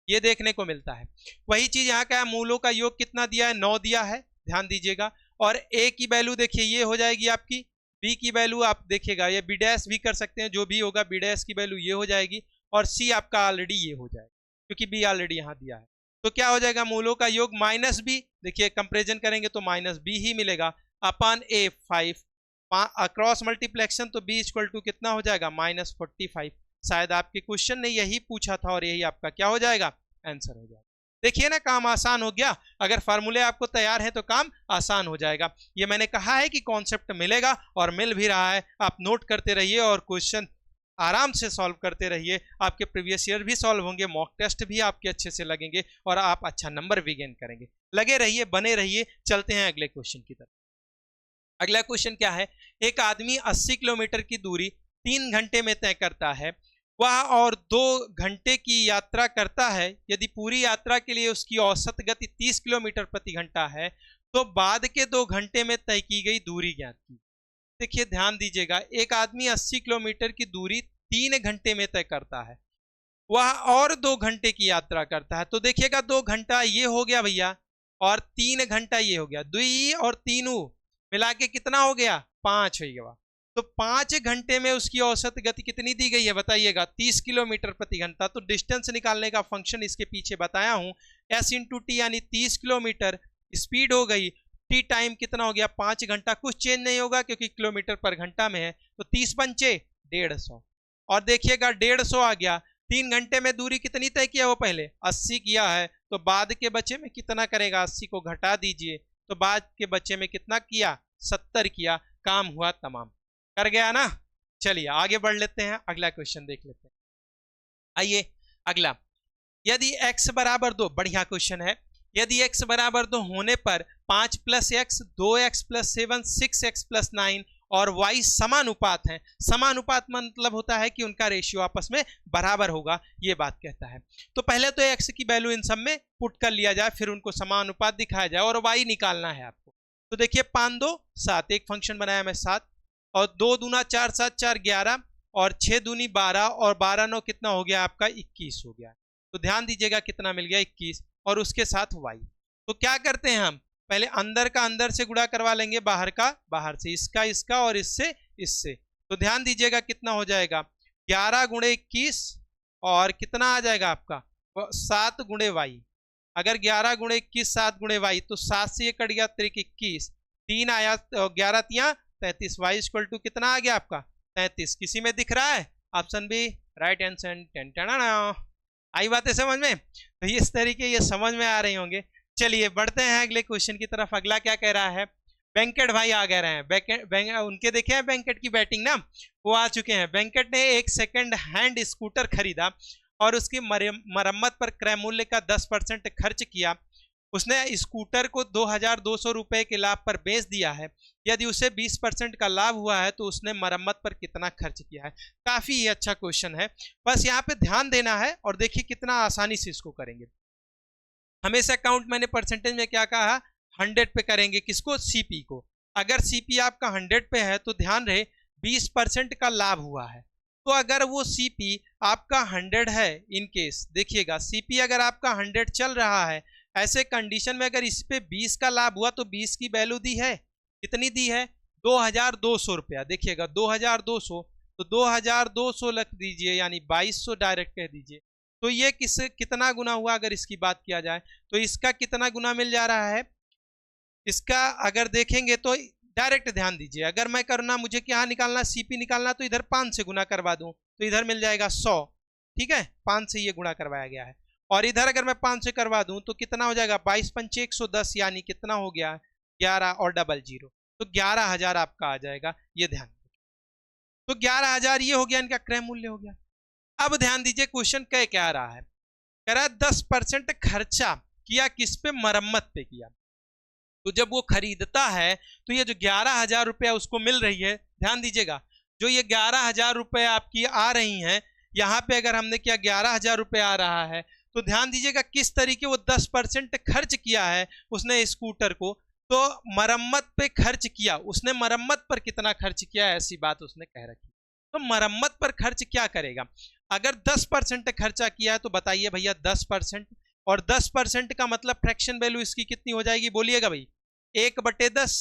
Speaker 1: ये देखने को मिलता है। वही चीज यहाँ का है, मूलों का योग कितना दिया है, 9 दिया है, ध्यान दीजिएगा। और a की वैल्यू देखिए ये हो जाएगी आपकी, b की वैल्यू आप देखिएगा ये b' भी कर सकते हैं, जो भी होगा b' की वैल्यू ये हो जाएगी, और c आपका ऑलरेडी ये हो जाएगा क्योंकि b ऑलरेडी यहाँ दिया है। तो क्या हो जाएगा, मूलों का योग -b, देखिए कंपेरिजन करेंगे तो -b ही मिलेगा अपन a 5, अक्रॉस मल्टीप्लेक्शन तो b इक्वल टू कितना हो जाएगा -45। शायद आपके क्वेश्चन ने यही पूछा था और यही आपका क्या हो जाएगा, आंसर हो जाएगा। देखिए ना, काम आसान हो गया। अगर फार्मूले आपको तैयार है तो काम आसान हो जाएगा। ये मैंने कहा है कि कॉन्सेप्ट मिलेगा और मिल भी रहा है, आप नोट करते रहिए और क्वेश्चन आराम से सॉल्व करते रहिए। आपके प्रीवियस ईयर भी सॉल्व होंगे, मॉक टेस्ट भी आपके अच्छे से लगेंगे और आप अच्छा नंबर भी गेन करेंगे। लगे रहिए, बने रहिए। चलते हैं अगले क्वेश्चन की तरफ। अगला क्वेश्चन क्या है, एक आदमी 80 किलोमीटर की दूरी 3 घंटे में तय करता है, वह और 2 घंटे की यात्रा करता है। यदि पूरी यात्रा के लिए उसकी औसत गति 30 किलोमीटर प्रति घंटा है, तो बाद के 2 घंटे में तय की गई दूरी ज्ञात की। देखिए ध्यान दीजिएगा, एक आदमी 80 किलोमीटर की दूरी 3 घंटे में तय करता है, वह और 2 घंटे की यात्रा करता है। तो देखिएगा 2 घंटा ये हो गया भैया और 3 घंटा ये हो गया, 2 और 3 मिला के कितना हो गया, 5 हो गया। तो 5 घंटे में उसकी औसत गति कितनी दी गई है बताइएगा, 30 किलोमीटर प्रति घंटा। तो डिस्टेंस निकालने का फंक्शन इसके पीछे बताया हूं, s इंटू टी यानी 30 किलोमीटर स्पीड हो गई, टी टाइम कितना हो गया 5 घंटा, कुछ चेंज नहीं होगा क्योंकि किलोमीटर पर घंटा में है। तो 30 पंचे 150, और देखिएगा 150 आ गया। 3 घंटे में दूरी कितनी तय किया, वो पहले 80 किया है, तो बाद के बच्चे में कितना करेगा, 80 को घटा दीजिए, तो बाद के बच्चे में कितना किया, 70 किया, काम हुआ तमाम, कर गया ना। चलिए आगे बढ़ लेते हैं, अगला क्वेश्चन देख लेते हैं। आइए अगला, यदि x बराबर 2, बढ़िया क्वेश्चन है, यदि x बराबर 2 होने पर 5 plus x, 2x plus 7, 6x plus 9 और y समानुपात हैं। समानुपात मतलब होता है कि उनका रेशियो आपस में बराबर होगा, ये बात कहता है। तो पहले तो x की वैल्यू इन सब में पुट कर लिया जाए, फिर उनको समानुपात दिखाया जाए और y निकालना है आपको। तो देखिए 5 2 7, एक फंक्शन बनाया मैं 7, और 2 दूना 4 7 4 11, और 6 दूनी 12, और 12 9 कितना हो गया आपका 21 हो गया। तो ध्यान दीजिएगा कितना मिल गया 21, और उसके साथ y। तो क्या करते हैं हम, पहले अंदर का अंदर से गुणा करवा लेंगे, बाहर का बाहर से, इसका इसका और इससे इससे। तो ध्यान दीजिएगा कितना हो जाएगा 11 गुणे 21, और कितना आ जाएगा आपका 7 गुणे y। अगर 11 गुणे 21 7 गुणे y, तो 7 से ये कट गया 21, 3 आया, 11 तिया 33, y इक्वल टू कितना आ गया आपका 33। किसी में दिख रहा है ऑप्शन बी राइट आंसर। आई बातें समझ में, तो इस तरीके ये समझ में आ रही होंगे। चलिए बढ़ते हैं अगले क्वेश्चन की तरफ। अगला क्या कह रहा है, वेंकट भाई आ गए हैं, उनके देखे हैं वेंकट की बैटिंग ना, वो आ चुके हैं। वेंकट ने एक सेकंड हैंड स्कूटर खरीदा और उसकी मरम्मत पर क्रय मूल्य का 10% खर्च किया। उसने स्कूटर को 2200 रुपए के लाभ पर बेच दिया है। यदि उसे 20% का लाभ हुआ है तो उसने मरम्मत पर कितना खर्च किया है। काफी ही अच्छा क्वेश्चन है, बस यहाँ पे ध्यान देना है और देखिए कितना आसानी से इसको करेंगे। हमेशा काउंट मैंने परसेंटेज में क्या कहा, 100 पे करेंगे, किसको, सीपी को। अगर सीपी आपका 100 पे है तो ध्यान रहे 20% का लाभ हुआ है। तो अगर वो सीपी आपका 100 है, इन केस देखिएगा सीपी अगर आपका 100 चल रहा है, ऐसे कंडीशन में अगर इस पे 20 का लाभ हुआ तो 20 की वैल्यू दी है, कितनी दी है 2200 रुपया। देखिएगा 2200, तो 2200 लिख दीजिए, यानी 2200 डायरेक्ट कह दीजिए। तो ये कितना गुना हुआ, अगर इसकी बात किया जाए तो इसका कितना गुना मिल जा रहा है, इसका अगर देखेंगे तो डायरेक्ट ध्यान दीजिए, अगर मैं करना मुझे क्या निकालना, सीपी निकालना, तो इधर 5 से गुना करवा दूं तो इधर मिल जाएगा 100, ठीक है, 5 से ये गुणा करवाया गया है। और इधर अगर मैं 5 से करवा दूं तो कितना हो जाएगा 22 पंचे 110, यानी कितना हो गया 11 और 00, तो 11,000 आपका आ जाएगा, ये ध्यान। तो 11,000 ये हो गया इनका क्रय मूल्य हो गया। अब ध्यान दीजिए क्वेश्चन क्या रहा है, कह रहा है 10% खर्चा किया, किस पे, मरम्मत पे किया। तो जब वो खरीदता है तो ये जो 11,000 रुपया उसको मिल रही है, ध्यान दीजिएगा जो ये 11,000 रुपये आपकी आ रही हैं, यहाँ पे अगर हमने किया 11,000 रुपये आ रहा है, तो ध्यान दीजिएगा किस तरीके वो 10% खर्च किया है उसने स्कूटर को। तो मरम्मत पे खर्च किया उसने, मरम्मत पर कितना खर्च किया, ऐसी बात उसने कह रखी। तो मरम्मत पर खर्च क्या करेगा, अगर 10% खर्चा किया है तो बताइए भैया 10%, और 10% का मतलब फ्रैक्शन वैल्यू इसकी कितनी हो जाएगी, बोलिएगा भाई 1/10,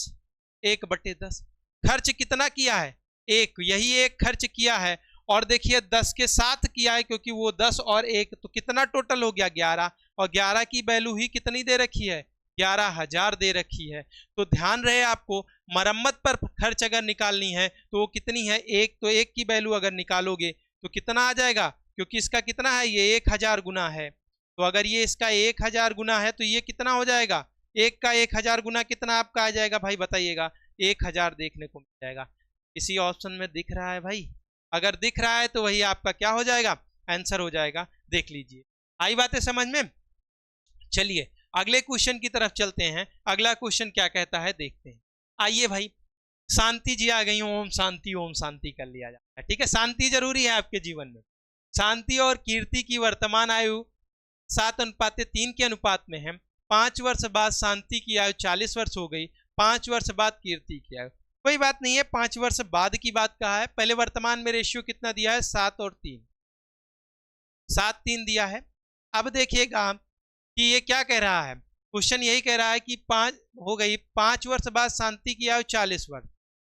Speaker 1: 1/10। खर्च कितना किया है, 1, यही 1 खर्च किया है, और देखिए 10 के साथ किया है क्योंकि वो 10 और 1, तो कितना टोटल हो गया 11, और 11 की वैल्यू ही कितनी दे रखी है, 11,000 दे रखी है। तो ध्यान रहे आपको मरम्मत पर खर्च अगर निकालनी है तो वो कितनी है 1, तो 1 की वैल्यू अगर निकालोगे तो कितना आ जाएगा, क्योंकि इसका कितना है, ये 1000 गुना है, तो अगर ये इसका 1000 गुना है तो ये कितना हो जाएगा, 1 का 1000 गुना कितना आपका आ जाएगा भाई बताइएगा, 1000 देखने को मिल जाएगा। इसी ऑप्शन में दिख रहा है भाई, अगर दिख रहा है तो वही आपका क्या हो जाएगा, आंसर हो जाएगा, देख लीजिए। आई बातें समझ में। चलिए अगले क्वेश्चन की तरफ चलते हैं, अगला क्वेश्चन क्या कहता है देखते हैं। आइए भाई, शांति जी आ गई, ओम शांति कर लिया जाता है, ठीक है, शांति जरूरी है आपके जीवन में। शांति और कीर्ति की वर्तमान आयु 7:3 के अनुपात में है। 5 वर्ष बाद शांति की आयु 40 वर्ष हो गई, 5 वर्ष बाद कीर्ति की आयु। कोई बात नहीं है, 5 वर्ष बाद की बात कहा है, पहले वर्तमान में रेशियो कितना दिया है, 7 और 3, 7 3 दिया है। अब देखिएगा कि ये क्या कह रहा है, क्वेश्चन यही कह रहा है कि 5 हो गई, 5 वर्ष बाद शांति की आयु 40 वर्ष,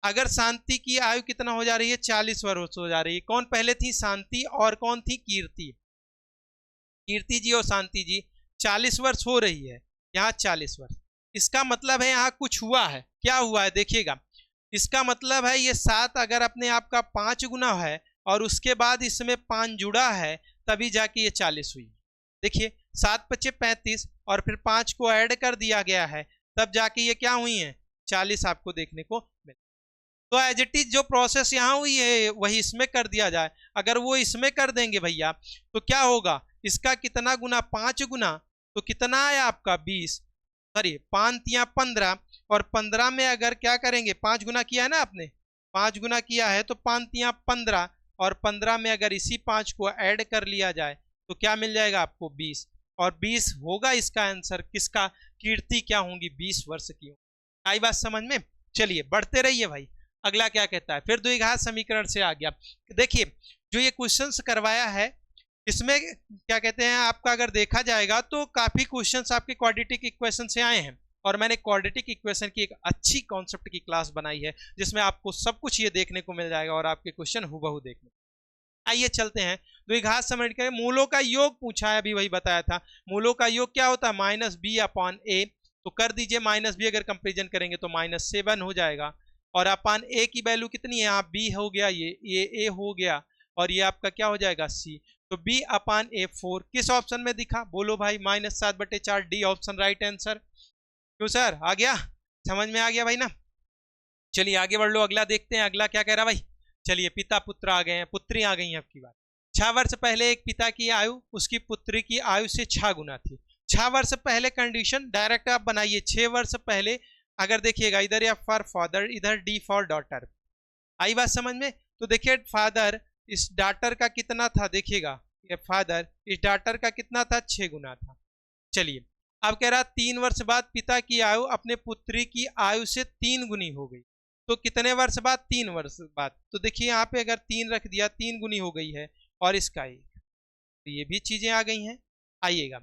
Speaker 1: अगर शांति की आयु कितना हो जा रही है, 40 वर्ष हो जा रही है। कौन पहले थी, शांति, और कौन थी, कीर्ति। कीर्ति जी और शांति जी 40 वर्ष हो रही है, यहाँ 40 वर्ष। इसका मतलब है यहाँ कुछ हुआ है। क्या हुआ है देखिएगा, इसका मतलब है ये 7 अगर अपने आप का 5 गुना है और उसके बाद इसमें 5 जुड़ा है, तभी जाके ये 40 हुई। देखिए 7 पचे 35 और फिर 5 को ऐड कर दिया गया है, तब जाके ये क्या हुई है, 40 आपको देखने को मिला। तो एज इट इज जो प्रोसेस यहाँ हुई है वही इसमें कर दिया जाए। अगर वो इसमें कर देंगे भैया तो क्या होगा, इसका कितना गुना, 5 गुना, तो कितना आया आपका 20, सॉरी 5 तिया 15, और 15 में अगर क्या करेंगे, 5 गुना किया है ना आपने, 5 गुना किया है तो 5 तिया 15, और 15 में अगर इसी 5 को ऐड कर लिया जाए तो क्या मिल जाएगा आपको 20, और 20 होगा इसका आंसर। किसका, कीर्ति क्या होंगी, 20 वर्ष की। आई बात समझ में। चलिए बढ़ते रहिए भाई, अगला क्या कहता है, फिर द्विघात समीकरण से आ गया। देखिए जो ये क्वेश्चंस करवाया है इसमें क्या कहते हैं, आपका अगर देखा जाएगा तो काफी क्वेश्चंस आपके क्वाड्रेटिक इक्वेशन से आए हैं, और मैंने क्वाड्रेटिक इक्वेशन की एक अच्छी कॉन्सेप्ट की क्लास बनाई है जिसमें आपको सब कुछ ये देखने को मिल जाएगा और आपके क्वेश्चन हुबहू देखने। आइए चलते हैं द्विघात समीकरण। मूलों का योग पूछा है, अभी वही बताया था। मूलों का योग क्या होता है, -b/a, तो कर दीजिए -b, अगर कंपेरिजन करेंगे तो -7 हो जाएगा, और अपान a की वैल्यू कितनी है, यहाँ b हो गया, ये a हो गया, और ये आपका क्या हो जाएगा c, तो b/a 4 किस ऑप्शन में दिखा, बोलो भाई, -7/4 डी ऑप्शन राइट आंसर। क्यों सर, आ गया, समझ में आ गया भाई ना। चलिए आगे बढ़ लो, अगला देखते हैं, अगला क्या कह रहा भाई। चलिए पिता पुत्र आ गए हैं, पुत्री आ गई हैं आपकी बात। 6 वर्ष पहले एक पिता की आयु उसकी पुत्री की आयु से 6 गुना थी। 6 वर्ष पहले कंडीशन डायरेक्ट आप बनाइए, 6 वर्ष पहले, अगर देखिएगा इधर या फॉर फादर, इधर डी फॉर डॉटर। आई बात समझ में। तो देखिए फादर इस डॉटर का कितना था, देखिएगा ये फादर इस डॉटर का कितना था, 6 गुना था। चलिए अब कह रहा 3 वर्ष बाद पिता की आयु अपने पुत्री की आयु से 3 गुनी हो गई। तो कितने वर्ष बाद, 3 वर्ष बाद। तो देखिए यहाँ पे अगर 3 रख दिया, 3 गुनी हो गई है, और इसका 1, तो ये भी चीजें आ गई हैं। आइएगा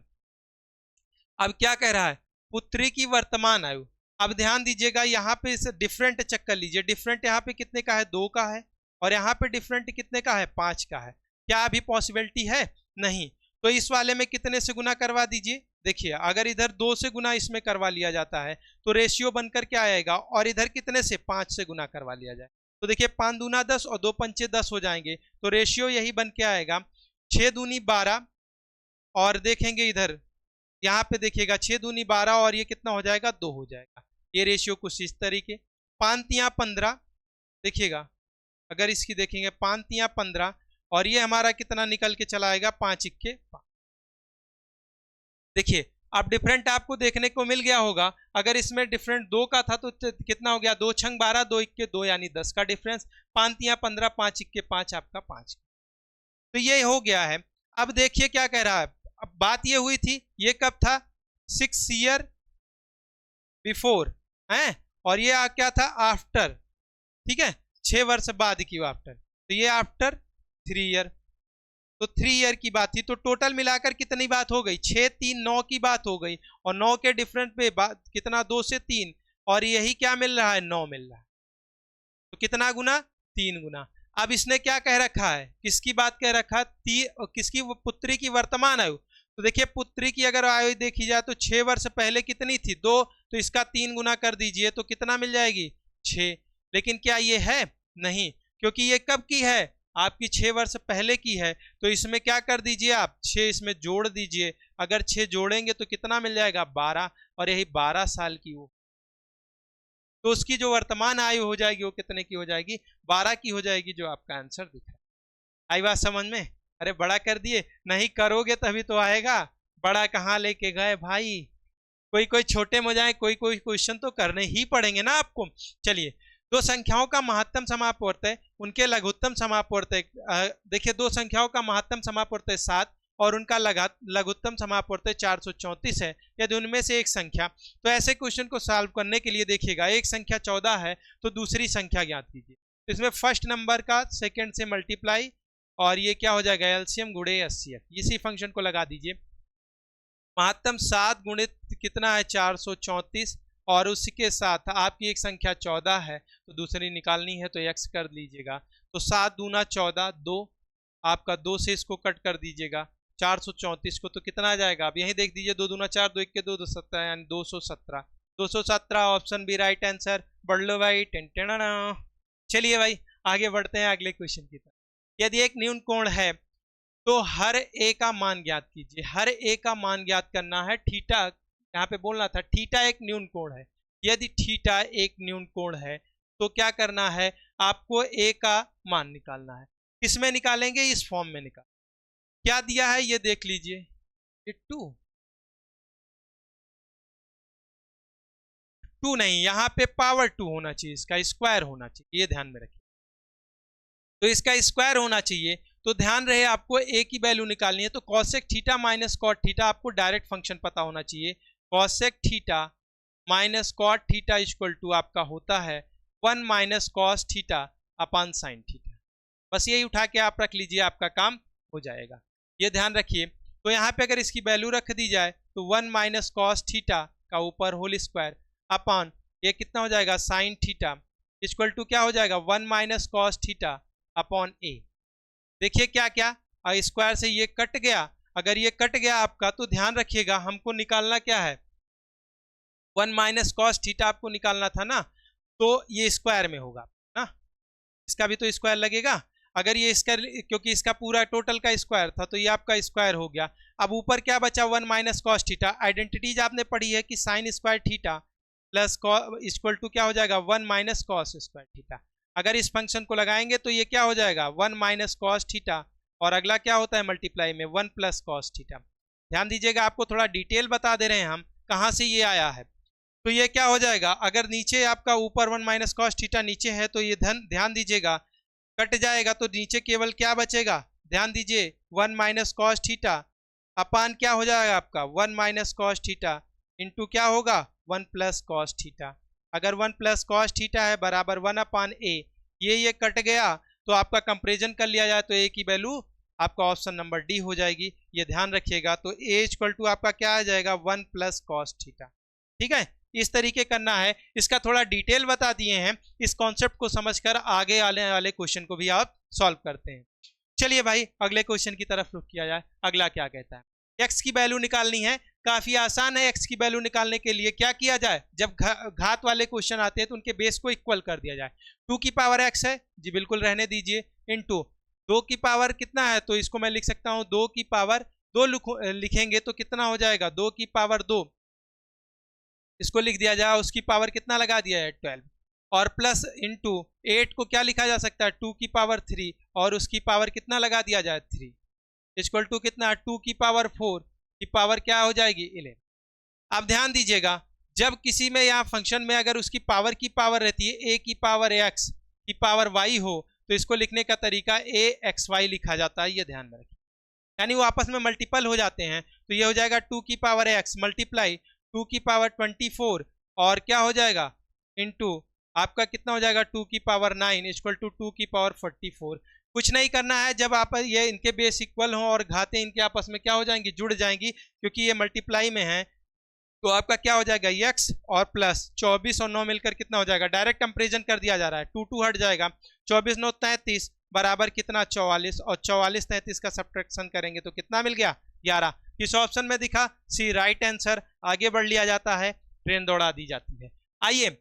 Speaker 1: अब क्या कह रहा है, पुत्री की वर्तमान आयु। अब ध्यान दीजिएगा यहाँ पे इसे डिफरेंट चेक कर लीजिए। डिफरेंट यहाँ पे कितने का है, 2 का है, और यहाँ पे डिफरेंट कितने का है, 5 का है। क्या अभी पॉसिबिलिटी है, नहीं। तो इस वाले में कितने से गुना करवा दीजिए। देखिए अगर इधर 2 से गुना इसमें करवा लिया जाता है तो रेशियो बनकर क्या आएगा, और इधर कितने से, 5 से गुना करवा लिया जाए तो देखिए 5 दूना 10 और 2 पंचे 10 हो जाएंगे, तो रेशियो यही बन के आएगा 6 दूनी 12, और देखेंगे इधर यहाँ पे देखिएगा 6 दूनी 12, और ये कितना हो जाएगा, 2 हो जाएगा। ये रेशियो कुछ इस तरीके, 5 तिया 15, देखिएगा अगर इसकी देखेंगे 5 तिया 15, और ये हमारा कितना निकल के चला आएगा, 5 इक्के 5। देखिए अब डिफरेंट आपको देखने को मिल गया होगा। अगर इसमें डिफरेंट 2 का था तो कितना हो गया, 2 छंग 12, 2 इक्के 2, यानी 10 का डिफरेंस। 5 तिया 15, 5 इक्के 5, आपका 5। तो ये हो गया है। अब देखिए क्या कह रहा है, अब बात ये हुई थी, ये कब था, 6 ईयर बिफोर है, और ये क्या था, आफ्टर, ठीक है, 6 वर्ष बाद की आफ्टर, तो ये आफ्टर 3 ईयर, तो 3 ईयर की बात थी। तो टोटल मिलाकर कितनी बात हो गई, 6 3 9 की बात हो गई, और 9 के डिफरेंट पे बात कितना, 2 से 3, और यही क्या मिल रहा है, 9 मिल रहा है। तो कितना गुना, 3 गुना। अब इसने क्या कह रखा है, किसकी बात कह रखा है, किसकी, पुत्री की वर्तमान आयु। तो देखिए पुत्री की अगर आयु देखी जाए तो 6 वर्ष पहले कितनी थी, 2, तो इसका 3 गुना कर दीजिए तो कितना मिल जाएगी, 6। लेकिन क्या ये है, नहीं, क्योंकि ये कब की है, आपकी 6 वर्ष पहले की है। तो इसमें क्या कर दीजिए आप, 6 इसमें जोड़ दीजिए। अगर 6 जोड़ेंगे तो कितना मिल जाएगा, 12, और यही 12 साल की वो, तो उसकी जो वर्तमान आयु हो जाएगी वो कितने की हो जाएगी, 12 की हो जाएगी, जो आपका आंसर दिख रहा है। आई बात समझ में। अरे बड़ा कर दिए, नहीं करोगे तभी तो आएगा, बड़ा कहाँ लेके गए भाई। कोई कोई छोटे में जाए, कोई कोई क्वेश्चन तो करने ही पड़ेंगे ना आपको। चलिए, 2 संख्याओं का महत्तम समापवर्त है, उनके लघुत्तम समापवर्त है। देखिए 2 संख्याओं का महत्तम समापवर्त है 7, और उनका लघुत्तम समापवर्त 434 है। यदि उनमें से एक संख्या, तो ऐसे क्वेश्चन को सॉल्व करने के लिए देखिएगा, एक संख्या 14 है तो दूसरी संख्या ज्ञात कीजिए। इसमें फर्स्ट नंबर का सेकंड से मल्टीप्लाई, और ये क्या हो जाएगा, एलसीएम गुणे एचसीएफ, इसी फंक्शन को लगा दीजिए। महत्तम 7 गुणित कितना है, 434, और उसके साथ आपकी एक संख्या 14 है तो दूसरी निकालनी है तो x कर लीजिएगा। तो 7 दूना 14, 2 आपका 2 से इसको कट कर दीजिएगा 434 को, तो कितना आ जाएगा? अब यही देख दीजिए, 2 दूना 4, 2 1 के 2, 2 17 यानी 217। 217 ऑप्शन बी राइट आंसर। बढ़ लो भाई, टेंटेना। चलिए भाई आगे बढ़ते हैं अगले क्वेश्चन की तरफ। यदि एक न्यून कोण है तो हर ए का मान ज्ञात कीजिए। हर ए का मान ज्ञात करना है। थीटा यहाँ पे बोलना था, थीटा एक न्यून कोण है। यदि थीटा एक न्यून कोण है तो क्या करना है? आपको ए का मान निकालना है। किसमें निकालेंगे? इस फॉर्म में निकाल। क्या दिया है ये देख लीजिए, ये 2 नहीं, यहाँ पे पावर 2 होना चाहिए, इसका स्क्वायर होना चाहिए, ये ध्यान में रखिए। तो इसका स्क्वायर होना चाहिए। तो ध्यान रहे आपको ए की वैल्यू निकालनी है। तो cosec theta minus cot theta, आपको डायरेक्ट फंक्शन पता होना चाहिए। Cosec theta minus cot theta equal to आपका होता है 1 minus cos theta upon sine theta. बस यही उठा के आप रख लीजिए, आपका काम हो जाएगा, ये ध्यान रखिए। तो यहाँ पे अगर इसकी वैल्यू रख दी जाए तो 1 माइनस कॉस थीटा का ऊपर होल स्क्वायर अपॉन ये कितना हो जाएगा? साइन थीटा इक्वल टू क्या हो जाएगा? 1 माइनस कॉस थीटा अपॉन ए। देखिए क्या क्या, स्क्वायर से ये कट गया। अगर ये कट गया आपका तो ध्यान रखिएगा, हमको निकालना क्या है? 1 माइनस कॉस थीटा आपको निकालना था ना, तो ये स्क्वायर में होगा ना, इसका भी तो स्क्वायर लगेगा। अगर ये इसका, क्योंकि इसका पूरा टोटल का स्क्वायर था तो ये आपका स्क्वायर हो गया। अब ऊपर क्या बचा? 1 माइनस कॉस थीटा। आइडेंटिटीज आपने पढ़ी है कि sine square theta plus equal to क्या हो जाएगा? 1 माइनस कॉस स्क्वायर थीटा। अगर इस फंक्शन को लगाएंगे तो ये क्या हो जाएगा? 1 माइनस कॉस थीटा, और अगला क्या होता है मल्टीप्लाई में 1 प्लस कॉस थीटा। ध्यान दीजिएगा, आपको थोड़ा डिटेल बता दे रहे हैं हम कहाँ से ये आया है। तो ये क्या हो जाएगा? अगर नीचे आपका ऊपर 1 माइनस कॉस थीटा नीचे है तो ये ध्यान दीजिएगा कट जाएगा, तो नीचे केवल क्या बचेगा? ध्यान दीजिए 1 माइनस कॉस थीटा अपान क्या हो जाएगा आपका? 1 माइनस कॉस थीटा इंटू क्या होगा? 1 प्लस कॉस थीटा। अगर 1 प्लस कॉस थीटा है बराबर 1 अपान ए, ये कट गया तो आपका कंपेरिजन कर लिया जाए तो ए की वैल्यू आपका ऑप्शन नंबर डी हो जाएगी, ये ध्यान रखिएगा। तो ए इक्वल टू आपका क्या आ जाएगा? 1 प्लस कॉस थीटा। ठीक है, इस तरीके करना है। इसका थोड़ा डिटेल बता दिए हैं, इस कॉन्सेप्ट को समझकर आगे आने वाले क्वेश्चन को भी आप सॉल्व करते हैं। चलिए भाई अगले क्वेश्चन की तरफ रुख किया जाए। अगला क्या कहता है? एक्स की वैल्यू निकालनी है। काफी आसान है। एक्स की वैल्यू निकालने के लिए क्या किया जाए? जब घात वाले क्वेश्चन आते हैं तो उनके बेस को इक्वल कर दिया जाए। 2 की पावर एक्स है जी, बिल्कुल रहने दीजिए, इनटू 2 की पावर कितना है तो इसको मैं लिख सकता हूँ 2 की पावर 2 लिखेंगे तो कितना हो जाएगा? 2 की पावर 2 इसको लिख दिया जाए, उसकी पावर कितना लगा दिया है? 12, और प्लस इंटू 8 को क्या लिखा जा सकता है? 2 की पावर 3 और उसकी पावर कितना लगा दिया जाए? 3 इक्वल टू कितना? 2 की पावर 4 की पावर क्या हो जाएगी? 11। अब ध्यान दीजिएगा, जब किसी में यहाँ फंक्शन में अगर उसकी पावर रहती है a की पावर x की पावर y हो तो इसको लिखने का तरीका a x y लिखा जाता है, ये ध्यान में रखिए। यानी वो आपस में मल्टीपल हो जाते हैं तो ये हो जाएगा 2 की पावर x मल्टीप्लाई 2 की पावर 24 और क्या हो जाएगा? इंटू आपका कितना हो जाएगा? 2 की पावर 9 इक्वल टू 2 की पावर 44। कुछ नहीं करना है, जब आप ये इनके बेस इक्वल हो और घातें इनके आपस में क्या हो जाएंगी? जुड़ जाएंगी, क्योंकि ये मल्टीप्लाई में है। तो आपका क्या हो जाएगा? x और प्लस 24 और 9 मिलकर कितना हो जाएगा? डायरेक्ट कंपेरिजन कर दिया जा रहा है, 2 हट जाएगा। 24 9 33 बराबर कितना? 44, और 44 33 का सब्ट्रैक्शन करेंगे तो कितना मिल गया? 11। किस ऑप्शन में दिखा? सी राइट आंसर। आगे बढ़ लिया जाता है, ट्रेन दौड़ा दी जाती है। आइए,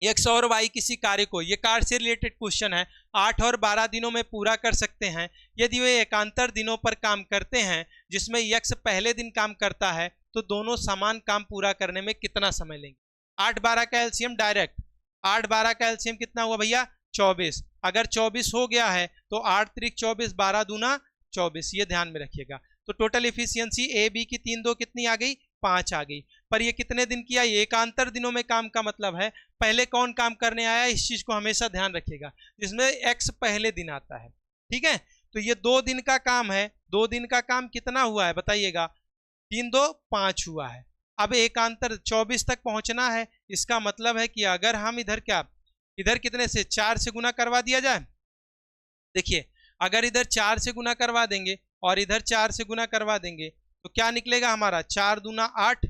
Speaker 1: एक्स और वाई किसी कार्य को, ये कार्य से रिलेटेड क्वेश्चन है, 8 और 12 दिनों में पूरा कर सकते हैं यदि वे एकांतर दिनों पर काम करते हैं, जिसमें एक्स पहले दिन काम करता है तो दोनों समान काम पूरा करने में कितना समय लेंगे? 8 12 का एलसीएम डायरेक्ट, 8 12 का एलसीएम कितना हुआ भैया? 24। अगर 24 हो गया है तो 8 त्रिक 24, 12 दूना 24, ये ध्यान में रखिएगा। तो टोटल इफिशियंसी ए बी की 3 2 कितनी आ गई? 5 आ गई। पर ये कितने दिन किया? ये एकांतर दिनों में काम का मतलब है पहले कौन काम करने आया, इस चीज को हमेशा ध्यान रखिएगा, जिसमें एक्स पहले दिन आता है। ठीक है, तो ये 2 दिन का काम है। 2 दिन का काम कितना हुआ है बताइएगा? 3 2 5 हुआ है। अब एकांतर 24 तक पहुंचना है, इसका मतलब है कि अगर हम इधर इधर कितने से 4 से गुना करवा दिया जाए। देखिए, अगर इधर 4 से गुना करवा देंगे और इधर 4 से गुना करवा देंगे तो क्या निकलेगा हमारा? 4 दूना 8,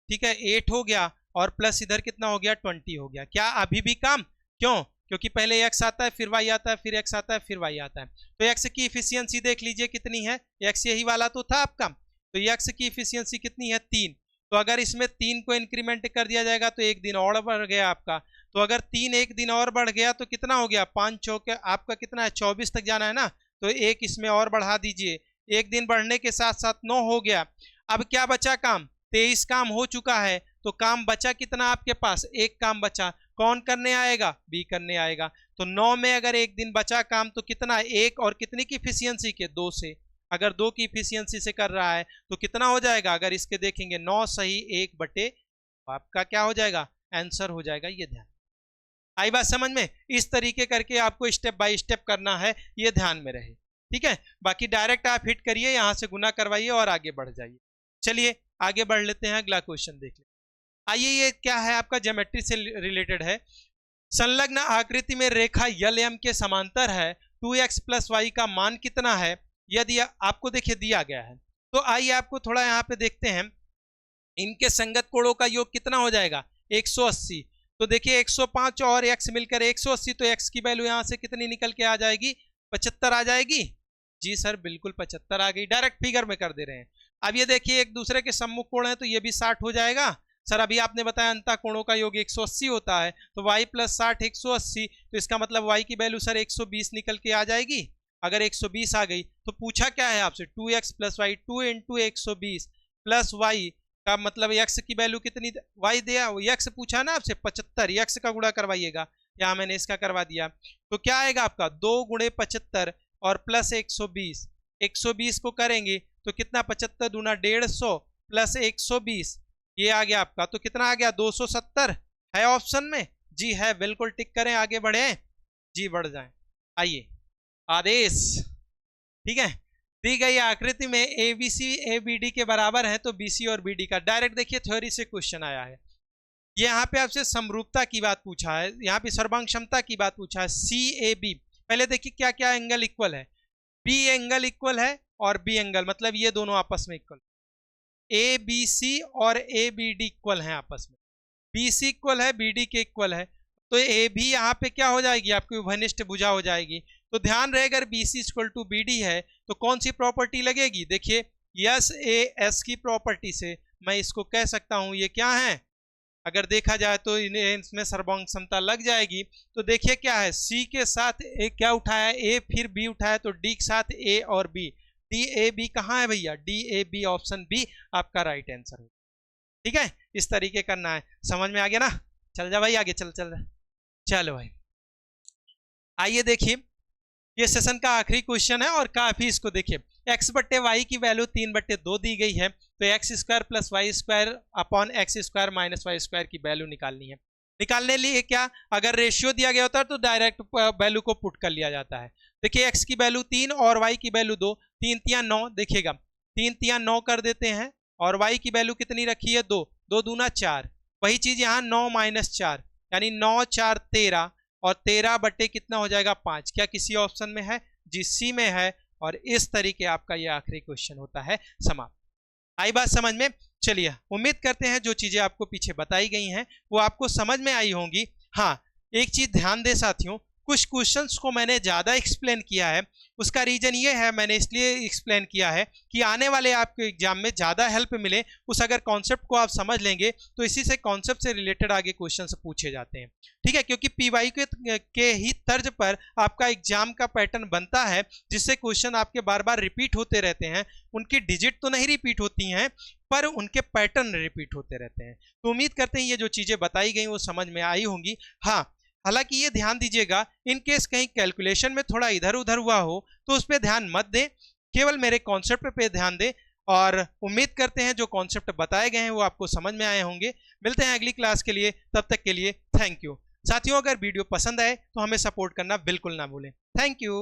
Speaker 1: ठीक है, 8 हो गया, और प्लस इधर कितना हो गया 20 हो गया। क्या अभी भी काम? क्यों? क्योंकि पहले x आता है, फिर y आता है, फिर x आता है, फिर y आता है। तो x की इफिशियंसी देख लीजिए कितनी है, x यही वाला तो था आपका, तो x की इफिशियंसी कितनी है 3। तो अगर इसमें 3 को इंक्रीमेंट कर दिया जाएगा तो एक दिन और बढ़ गया आपका। तो अगर 3 एक दिन और बढ़ गया तो कितना हो गया, 5 चौके आपका कितना है 24 तक जाना है ना, तो एक इसमें और बढ़ा दीजिए, एक दिन बढ़ने के साथ साथ 9 हो गया। अब क्या बचा काम, 23 काम हो चुका है, तो काम बचा कितना आपके पास, एक काम बचा। कौन करने आएगा, बी करने आएगा। तो 9 में अगर एक दिन बचा काम तो कितना, एक और कितनी की इफिशियंसी के, 2 से। अगर 2 की इफिशियंसी से कर रहा है तो कितना हो जाएगा, अगर इसके देखेंगे 9 सही 1 बटे, आपका क्या हो जाएगा, आंसर हो जाएगा। ये ध्यान, आई बात समझ में? इस तरीके करके आपको स्टेप बाय स्टेप करना है, ये ध्यान में रहे, ठीक है। बाकी डायरेक्ट आप हिट करिए, यहां से गुना करवाइए और आगे बढ़ जाइए। चलिए आगे बढ़ लेते हैं, अगला क्वेश्चन देख लेते। आइए, ये क्या है आपका, ज्योमेट्री से रिलेटेड है। संलग्न आकृति में रेखा यल एम के समांतर है, 2x प्लस वाई का मान कितना है, यदि आपको देखिए दिया गया है। तो आइए आपको थोड़ा यहाँ पे देखते हैं, इनके संगत कोणों का योग कितना हो जाएगा, 180। तो देखिए 105 और x मिलकर 180, तो x की वैल्यू यहाँ से कितनी निकल के आ जाएगी, 75 आ जाएगी। जी सर बिल्कुल 75 आ गई, डायरेक्ट फिगर में कर दे रहे हैं। अब ये देखिए एक दूसरे के सम्मुख कोण है तो ये भी 60 हो जाएगा। सर अभी आपने बताया अंतः कोणों का योग 180 होता है, तो y प्लस 60 180, तो इसका मतलब y की वैल्यू सर 120 निकल के आ जाएगी। अगर 120 आ गई तो पूछा क्या है आपसे, 2x plus Y, 2 into 120 plus Y का मतलब x की वैल्यू कितनी, y दिया, x पूछा ना आपसे 75, x का गुणा करवाइएगा, यहाँ मैंने इसका करवा दिया। तो क्या आएगा आपका 2 गुणे 75 और प्लस 120, 120 को करेंगे तो कितना, 75 दूना 150 प्लस 120, ये आ गया आपका, तो कितना आ गया 270 है ऑप्शन में। जी है, बिल्कुल टिक करें, आगे बढ़े जी, बढ़ जाएं। आइए आदेश, ठीक है। दी गई आकृति में ABC ABD के बराबर है, तो BC और BD का डायरेक्ट देखिए थ्योरी से क्वेश्चन आया है। ये यहाँ पे आपसे समरूपता की बात पूछा है, यहाँ पे सर्वांग क्षमता की बात पूछा है। CAB, पहले देखिए क्या क्या एंगल इक्वल है, B एंगल इक्वल है और B एंगल, मतलब ये दोनों आपस में इक्वल, ABC और ABD इक्वल हैं आपस में, BC इक्वल है BD के इक्वल है, तो AB यहाँ पे क्या हो जाएगी आपकी, उभयनिष्ठ भुजा हो जाएगी। तो ध्यान रहे अगर BC इक्वल टू BD है तो कौन सी प्रॉपर्टी लगेगी, देखिए SAS की प्रॉपर्टी से मैं इसको कह सकता हूँ, ये क्या है, अगर देखा जाए तो इसमें सर्वांग क्षमता लग जाएगी। तो देखिए क्या है, C के साथ A क्या उठाया, A फिर B उठाया, तो D के साथ A और B, DAB कहाँ है भैया, DAB ऑप्शन बी आपका राइट आंसर है, ठीक है। इस तरीके करना है, समझ में आ गया ना। चल जा भाई आगे, चलो भाई। आइए देखिए, ये सेशन का आखिरी क्वेश्चन है और काफी इसको देखिए, x बट्टे वाई की वैल्यू 3/2 दी गई है, तो X square plus Y square upon X square minus Y square की वैल्यू निकालनी है। निकालने लिए क्या, अगर रेशियो दिया गया होता है तो डायरेक्ट वैल्यू को पुट कर लिया जाता है। देखिए x की वैल्यू 3 और y की वैल्यू 2, 3 तिया 9, देखिएगा 3 तिया 9 कर देते हैं, और y की वैल्यू कितनी रखी है 2, 2 दूना 4, वही चीज यहाँ 9 माइनस 4 यानी 9 4 13, और 13 बट्टे कितना हो जाएगा 5, क्या किसी ऑप्शन में है, जी सी में है। और इस तरीके आपका ये आखिरी क्वेश्चन होता है समाप्त। आई बात समझ में? चलिए उम्मीद करते हैं जो चीजें आपको पीछे बताई गई हैं वो आपको समझ में आई होंगी। हाँ, एक चीज ध्यान दें साथियों, कुछ क्वेश्चंस को मैंने ज़्यादा एक्सप्लेन किया है, उसका रीज़न ये है, मैंने इसलिए एक्सप्लेन किया है कि आने वाले आपके एग्जाम में ज़्यादा हेल्प मिले। उस अगर कॉन्सेप्ट को आप समझ लेंगे तो इसी से कॉन्सेप्ट से रिलेटेड आगे क्वेश्चंस पूछे जाते हैं, ठीक है। क्योंकि पीवाई के ही तर्ज पर आपका एग्जाम का पैटर्न बनता है, जिससे क्वेश्चन आपके बार बार रिपीट होते रहते हैं। उनकी डिजिट तो नहीं रिपीट होती हैं, पर उनके पैटर्न रिपीट होते रहते हैं। तो उम्मीद करते हैं ये जो चीज़ें बताई गई वो समझ में आई होंगी। हाँ, हालांकि ये ध्यान दीजिएगा, इन केस कहीं कैलकुलेशन में थोड़ा इधर उधर हुआ हो तो उस पर ध्यान मत दें, केवल मेरे कॉन्सेप्ट पे ध्यान दें। और उम्मीद करते हैं जो कॉन्सेप्ट बताए गए हैं वो आपको समझ में आए होंगे। मिलते हैं अगली क्लास के लिए, तब तक के लिए थैंक यू। साथियों, अगर वीडियो पसंद आए तो हमें सपोर्ट करना बिल्कुल ना भूलें। Thank you.